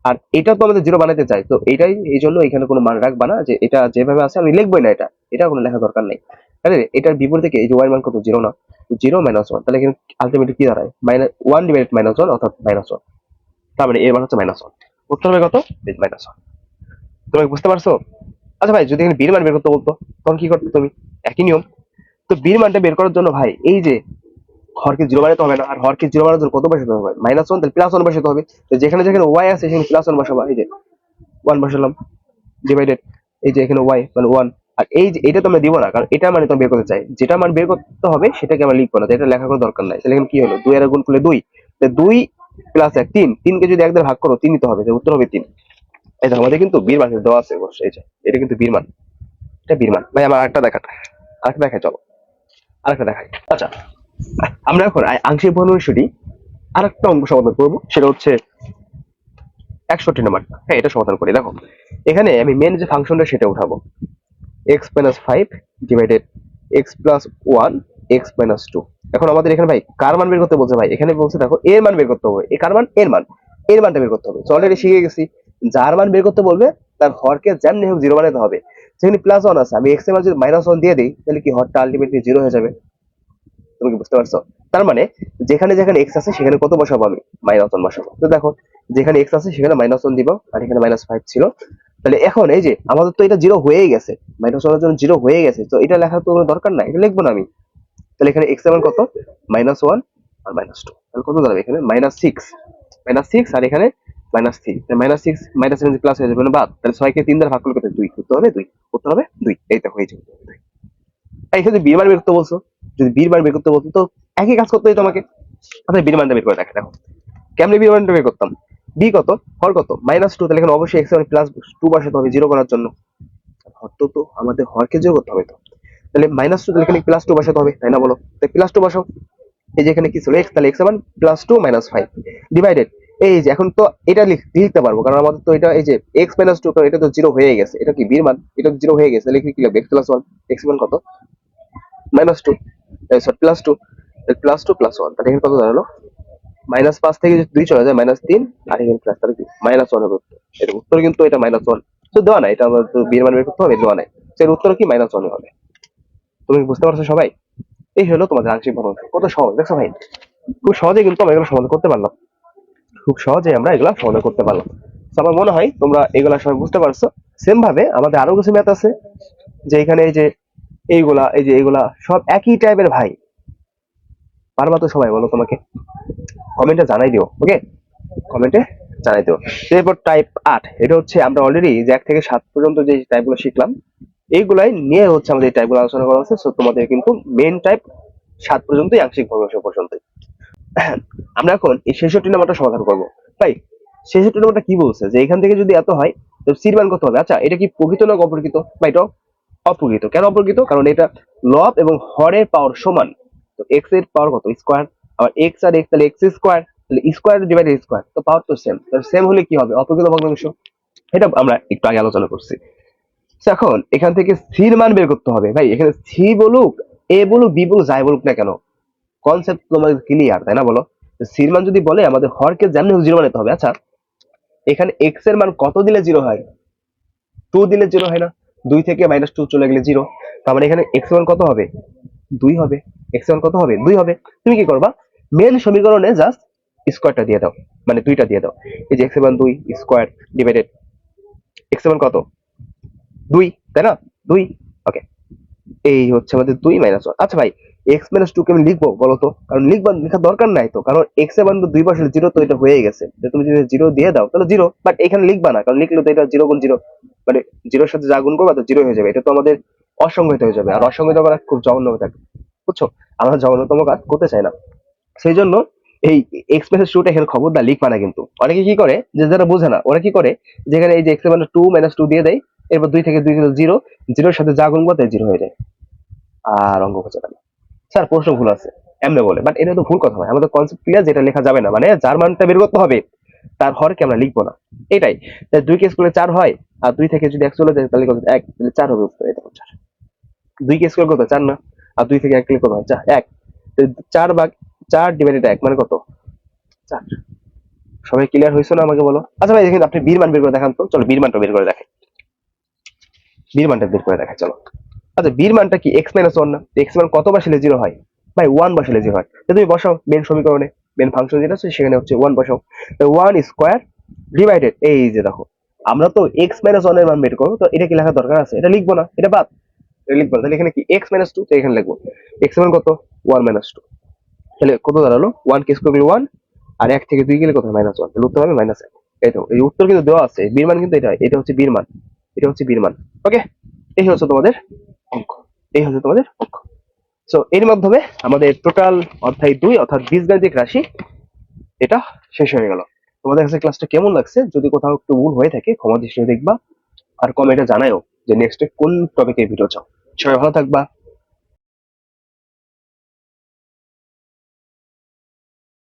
A: আর এটা তো আমাদের জিরো বানাতে চাই, তো এটাই এই জন্য এখানে কোনো মান রাখবা না, যে এটা যেভাবে আছে আমি লিখবোই না, এটা কোনো লেখা দরকার নেই। তাহলে এটার বিপরীতে কি, এই যে ওয়াই মান কত, জিরো না, জিরো মাইনাস ওয়ান, তাহলে এখানে আলটিমেটলি কি দাঁড়ায়, minus one divided minus one, অর্থাৎ মাইনাস ওয়ান। তার মানে এর মান হচ্ছে মাইনাস ওয়ান। উত্তর হবে কত, মাইনাস ওয়ান। তুমি বুঝতে পারছো? আচ্ছা ভাই, যদি এখানে বির মান বের করতে বলতো তখন কি করতে তুমি? একই নিয়ম। তো বির মানটা বের করার জন্য ভাই, এই যে হরকে জিরো বানাতে হবে না, আর হরকে জিরো বানানোর জন্য কত বসাতে হবে, মাইনাস ওয়ান, তাহলে প্লাস ওয়ান বসাতে হবে। তো যেখানে যেখানে ওয়াই আছে সেখানে প্লাস ওয়ান বসাবা, এই যে ওয়ান বসালাম, ডিভাইডেড, এই যে এখানে ওয়াই মানে ওয়ান। আর এই যে এটা তো আমরা দিব না, কারণ এটা মানে তো বের করতে চাই, যেটা মান বের করতে হবে সেটাকে আমরা লিখবো না, তো এটা লেখার কোনো দরকার নাই। তাহলে এখানে কি হলো, দুই আর গুণ করলে দুই, দুই প্লাস এক তিন, তিনকে যদি এক দ্বারা ভাগ করো তিনই তো হবে, তো উত্তর হবে তিন। এই যে আমাদের কিন্তু বীর মান দেওয়া আছে অবশ্যই, এই যে এটা কিন্তু বীর মান, এটা বীর মান। ভাই আমার আরেকটা দেখান, আরেকটা দেখাই, চলো আরেকটা দেখাই। আচ্ছা আমরা এখন আংশিক ভগ্নাংশটি আরেকটা অঙ্ক সমাধান করবো, সেটা হচ্ছে 61 নাম্বার। হ্যাঁ এটা সমাধান করি। দেখো এখানে আমি মেন যে ফাংশনটা সেটা উঠাবো, x minus five divided x plus one x minus two. এখন আমাদের এখানে ভাই কার মান বের করতে বলছে, ভাই এখানে বলছে দেখো এর মান বের করতে হবে, এ কার মান, এর মান, এর মানটা বের করতে হবে। অলরেডি শিখে গেছি, যার মান বের করতে বলবে তার হরকে যেমনি হোক জিরো বানাতে হবে। যেখানে প্লাস ওয়ান আছে, আমি এক্স এর মান যদি মাইনাস ওয়ান দিয়ে দিই তাহলে কি হরটা আলটিমেটলি জিরো হয়ে যাবে। তুমি কি বুঝতে পারছো? তার মানে যেখানে যেখানে এক্স আছে সেখানে কত বসাবো, আমি মাইনাস ওয়ান বসাবো। তো দেখো যেখানে এক্স আছে সেখানে মাইনাস ওয়ান দিব, আর এখানে মাইনাস ফাইভ ছিল। তাহলে এখন এই যে আমাদের তো এটা জিরো হয়েই গেছে, মাইনাস ওয়ানের জন্য জিরো হয়ে গেছে, তো এটা লেখার তো কোনো দরকার নাই, এটা লিখবো না আমি। তাহলে এখানে এক্স এর মান কত, মাইনাস ওয়ান আর মাইনাস টু, তাহলে কত দাঁড়াবে এখানে মাইনাস সিক্স, মাইনাস সিক্স, আর এখানে minus three, minus six minus seven plus হয়ে যাবে না বাদ, তাহলে ছয়কে তিন দ্বারা ভাগ করলে কত, দুই, উত্তর হবে দুই, উত্তর হবে দুই। এই দেখো এই যে এখানে যদি বীর মান বের করতে বলছো, যদি বীর মান বের করতে বলতো তো একই কাজ করতে হতো আমাকে। আচ্ছা বীর মানটা বের করে দেখে, দেখো কেমনি বীর মানটা বের করতাম। বি কত, হর কত, মাইনাস টু, তাহলে এখানে অবশ্যই এক্স প্লাস টু বসাতে হবে জিরো করার জন্য। হর তো আমাদের হরকে জিরো করতে হবে, তো তাহলে মাইনাস টু, তাহলে এখানে প্লাস টু বসাতে হবে, তাই না বলো? তাই প্লাস টু বসাও। এই যে এখানে কি ছিল এক্স, তাহলে এক্স মান plus two minus five divided, এই যে এখন তো এটা লিখতে পারবো, কারণ আমাদের তো এটা এই যে এক্স মাইনাস টু, এটা তো জিরো হয়ে গেছে, এটা কি বীর মান, এটা জিরো হয়ে গেছে, তাহলে কি লিখবে, এক্স প্লাস ওয়ান, এক্স মান কত, minus two, sorry plus two, plus two plus one, তাহলে এখানে কত দাঁড়ালো, মাইনাস পাঁচ থেকে যদি দুই চলে যায় মাইনাস তিন, আর এখানে প্লাস, তাহলে কি মাইনাস ওয়ান হবে উত্তর। এর উত্তর কিন্তু এটা মাইনাস ওয়ান, তো দেওয়া নাই, এটা আমাদের তো বিয়ের মান বের করতে হবে, দেওয়া নাই, এর উত্তর কি মাইনাস ওয়ান হবে। তুমি কি বুঝতে পারছো সবাই? এই হলো তোমাদের আংশিক ভগ্নাংশ, কত সহজ দেখছো ভাই, খুব সহজে কিন্তু আমরা এগুলো সমাধান করতে পারলাম, খুব সহজে আমরা এগুলা সমাধান করতে পারলাম। তো আমার মনে হয় তোমরা এগুলা সবাই বুঝতে পারছো। সেম ভাবে আমাদের আরো কিছু ম্যাথ আছে, যে এখানে এই যে এইগুলা, এই যে এইগুলা সব একই টাইপের ভাই, পারবা তো সবাই, বলো তোমাকে কমেন্টে জানাই দিও, ওকে, কমেন্টে জানাই দিও। এরপর টাইপ 8, এটা হচ্ছে আমরা অলরেডি যে 1 থেকে 7 পর্যন্ত যে টাইপগুলো শিখলাম এইগুলাই নিয়ে হচ্ছে আমাদের এই টাইপগুলো আলোচনা করা হচ্ছে। সো তোমাদের কিন্তু মেইন টাইপ 7 পর্যন্তই, আংশিক ভগ্নাংশ পর্যন্ত। আমরা এখন এই 66 নাম্বারটা সমাধান করব। তাই 66 নাম্বারটা কি বলছে, যে এখান থেকে যদি এত হয় তো সির মান কত হবে। আচ্ছা এটা কি প্রকৃত না অপ্রকৃত? বা এটা অপ্রকৃত। কেন অপ্রকৃত? কারণ এটা লব এবং হরের পাওয়ার সমান, তো এক্স এর পাওয়ার কত, স্কয়ার, আবার এক্স আর এক্স, তাহলে এক্স স্কয়ার, তাহলে স্কয়ার ডিভাইডেড স্কয়ার, তো পাওয়ার তো সেম, তাহলে সেম হলে কি হবে, অপ্রকৃত ভগ্নাংশ। এটা আমরা একটু আগে আলোচনা করছি। তো এখন এখান থেকে সির মান বের করতে হবে। ভাই এখানে সি বলুক, এ বলুক, বি বলুক, যাই বলুক না কেন, কনসেপ্ট তোমাদের ক্লিয়ার, তাই না বলো? সির মান যদি বলে আমাদের হরকে যেমনি হোক জিরো বানাতে হবে। আচ্ছা এখানে এক্স এর মান কত দিলে জিরো হয়, টু দিলে জিরো হয় না, দুই থেকে মাইনাস টু চলে গেলে জিরো, তার মানে এখানে এক্স মান কত হবে, দুই হবে। এক্স মান কত হবে, দুই হবে। তুমি কি করবা, মেন সমীকরণে জাস্ট স্কোয়ারটা দিয়ে দাও, মানে দুইটা দিয়ে দাও। এই যে এক্স মান দুই স্কোয়ার ডিভাইডেড এক্স মান কত, দুই, তাই না, দুই, ওকে। এই হচ্ছে আমাদের দুই মাইনাস ওয়ান। আচ্ছা ভাই এক্স মাইনাস টু কে আমি লিখবো বলো তো, কারণ লিখবা, লেখার দরকার নাই তো, কারণ এক্স এর মান তো দুই পাশে জিরো, তো এটা হয়ে গেছে, যে তুমি যদি জিরো দিয়ে দাও তাহলে জিরো, বাট এখানে লিখবা না, কারণ লিখলে তো এটা জিরো গুণ জিরো, মানে জিরোর সাথে যা গুণ করবা তো জিরো হয়ে যাবে, এটা তো আমাদের অসংগঠিত হয়ে যাবে, আর অসংগঠিত করা খুব জঘন্য হয়ে থাকে, বুঝছো? আমরা জঘন্যতম কাজ করতে চাই না, সেই জন্য এই এক্স মাইনাস টু টা এখানে খবরদার লিখবা না। কিন্তু অনেকে কি করে, যে যারা বোঝে না ওরা কি করে, যেখানে এই যে এক্স এর মান টু মাইনাস টু দিয়ে দেয়, এরপর 2 থেকে 2 গেল 0, 0 এর সাথে যা গুণ করতে 0 হয়ে যায়, আর অঙ্ক হচ্ছে না। স্যার প্রশ্ন ভুল আছে এমনি বলে, বাট এটা তো ভুল কথা হয়, আমাদের কনসেপ্ট ক্লিয়ার, যেটা লেখা যাবে না, মানে যার মানটা বের করতে হবে তার হরকে আমরা লিখবো না, এটাই। তাই 2 কে স্কোয়ার 4 হয়, আর 2 থেকে যদি 1 চলে যায় তাহলে কত, 1, তাহলে 4 হবে উত্তর, এটা 4। 2 কে স্কোয়ার কত 4 না, আর 2 থেকে 1 গেলে কত হয় 1, 4 ভাগ 4 ডিভাইডেড 1 মানে কত 4। সবাই ক্লিয়ার হয়েছে না আমাকে বলো? আচ্ছা ভাই দেখেন আপনি বীর মান বের করে দেখান তো, চলো বীর মানটা বের করে দেখাই, বীর মানটা বের করে দেখাই চলো। আচ্ছা বীর মানটা কি x মাইনাস ওয়ান না? x মান কত বসালে জিরো হয়? ভাই ওয়ান বসালে জিরো হয়। তো তুমি বসাও মেন সমীকরণে, মেন ফাংশন যেটা আছে সেখানে হচ্ছে ওয়ান বসাও। ওয়ান স্কোয়ার ডিভাইডেড, এই যে দেখো আমরা তো x মাইনাস ওয়ান এর মান বের করবো, তো এটা কি লেখার দরকার আছে? এটা লিখবো না, এটা বাদ, এটা লিখবো না। তাহলে এখানে কি x মাইনাস টু, তো এখানে লিখবো x এর মান কত, ওয়ান মাইনাস টু। তাহলে কত দাঁড়ালো, ওয়ান কে স্কোয়ার গেলে ওয়ান, আর 1 থেকে 2 গেলে কত মাইনাস ওয়ান, তাহলে উত্তর হবে মাইনাস 1। এই তো এই উত্তর কিন্তু দেওয়া আছে, বীর মান কিন্তু এটা, এটা হচ্ছে বীর মান, এটা হচ্ছে বীর মান। ওকে, এই হচ্ছে তোমাদের অঙ্ক, এই হচ্ছে তোমাদের অঙ্ক। সো এর মাধ্যমে আমাদের টোটাল অধ্যায় 2 অর্থাৎ বীজগাণিতিক রাশি এটা শেষ হয়ে গেল। তোমাদের কাছে ক্লাসটা কেমন লাগছে? যদি কোথাও একটু ভুল হয়ে থাকে ক্ষমা দৃষ্টিতে দেখবা, আর কমেন্টে জানাও যে নেক্সটে কোন টপিকের ভিডিও চাও। সবাই ভালো থাকবা।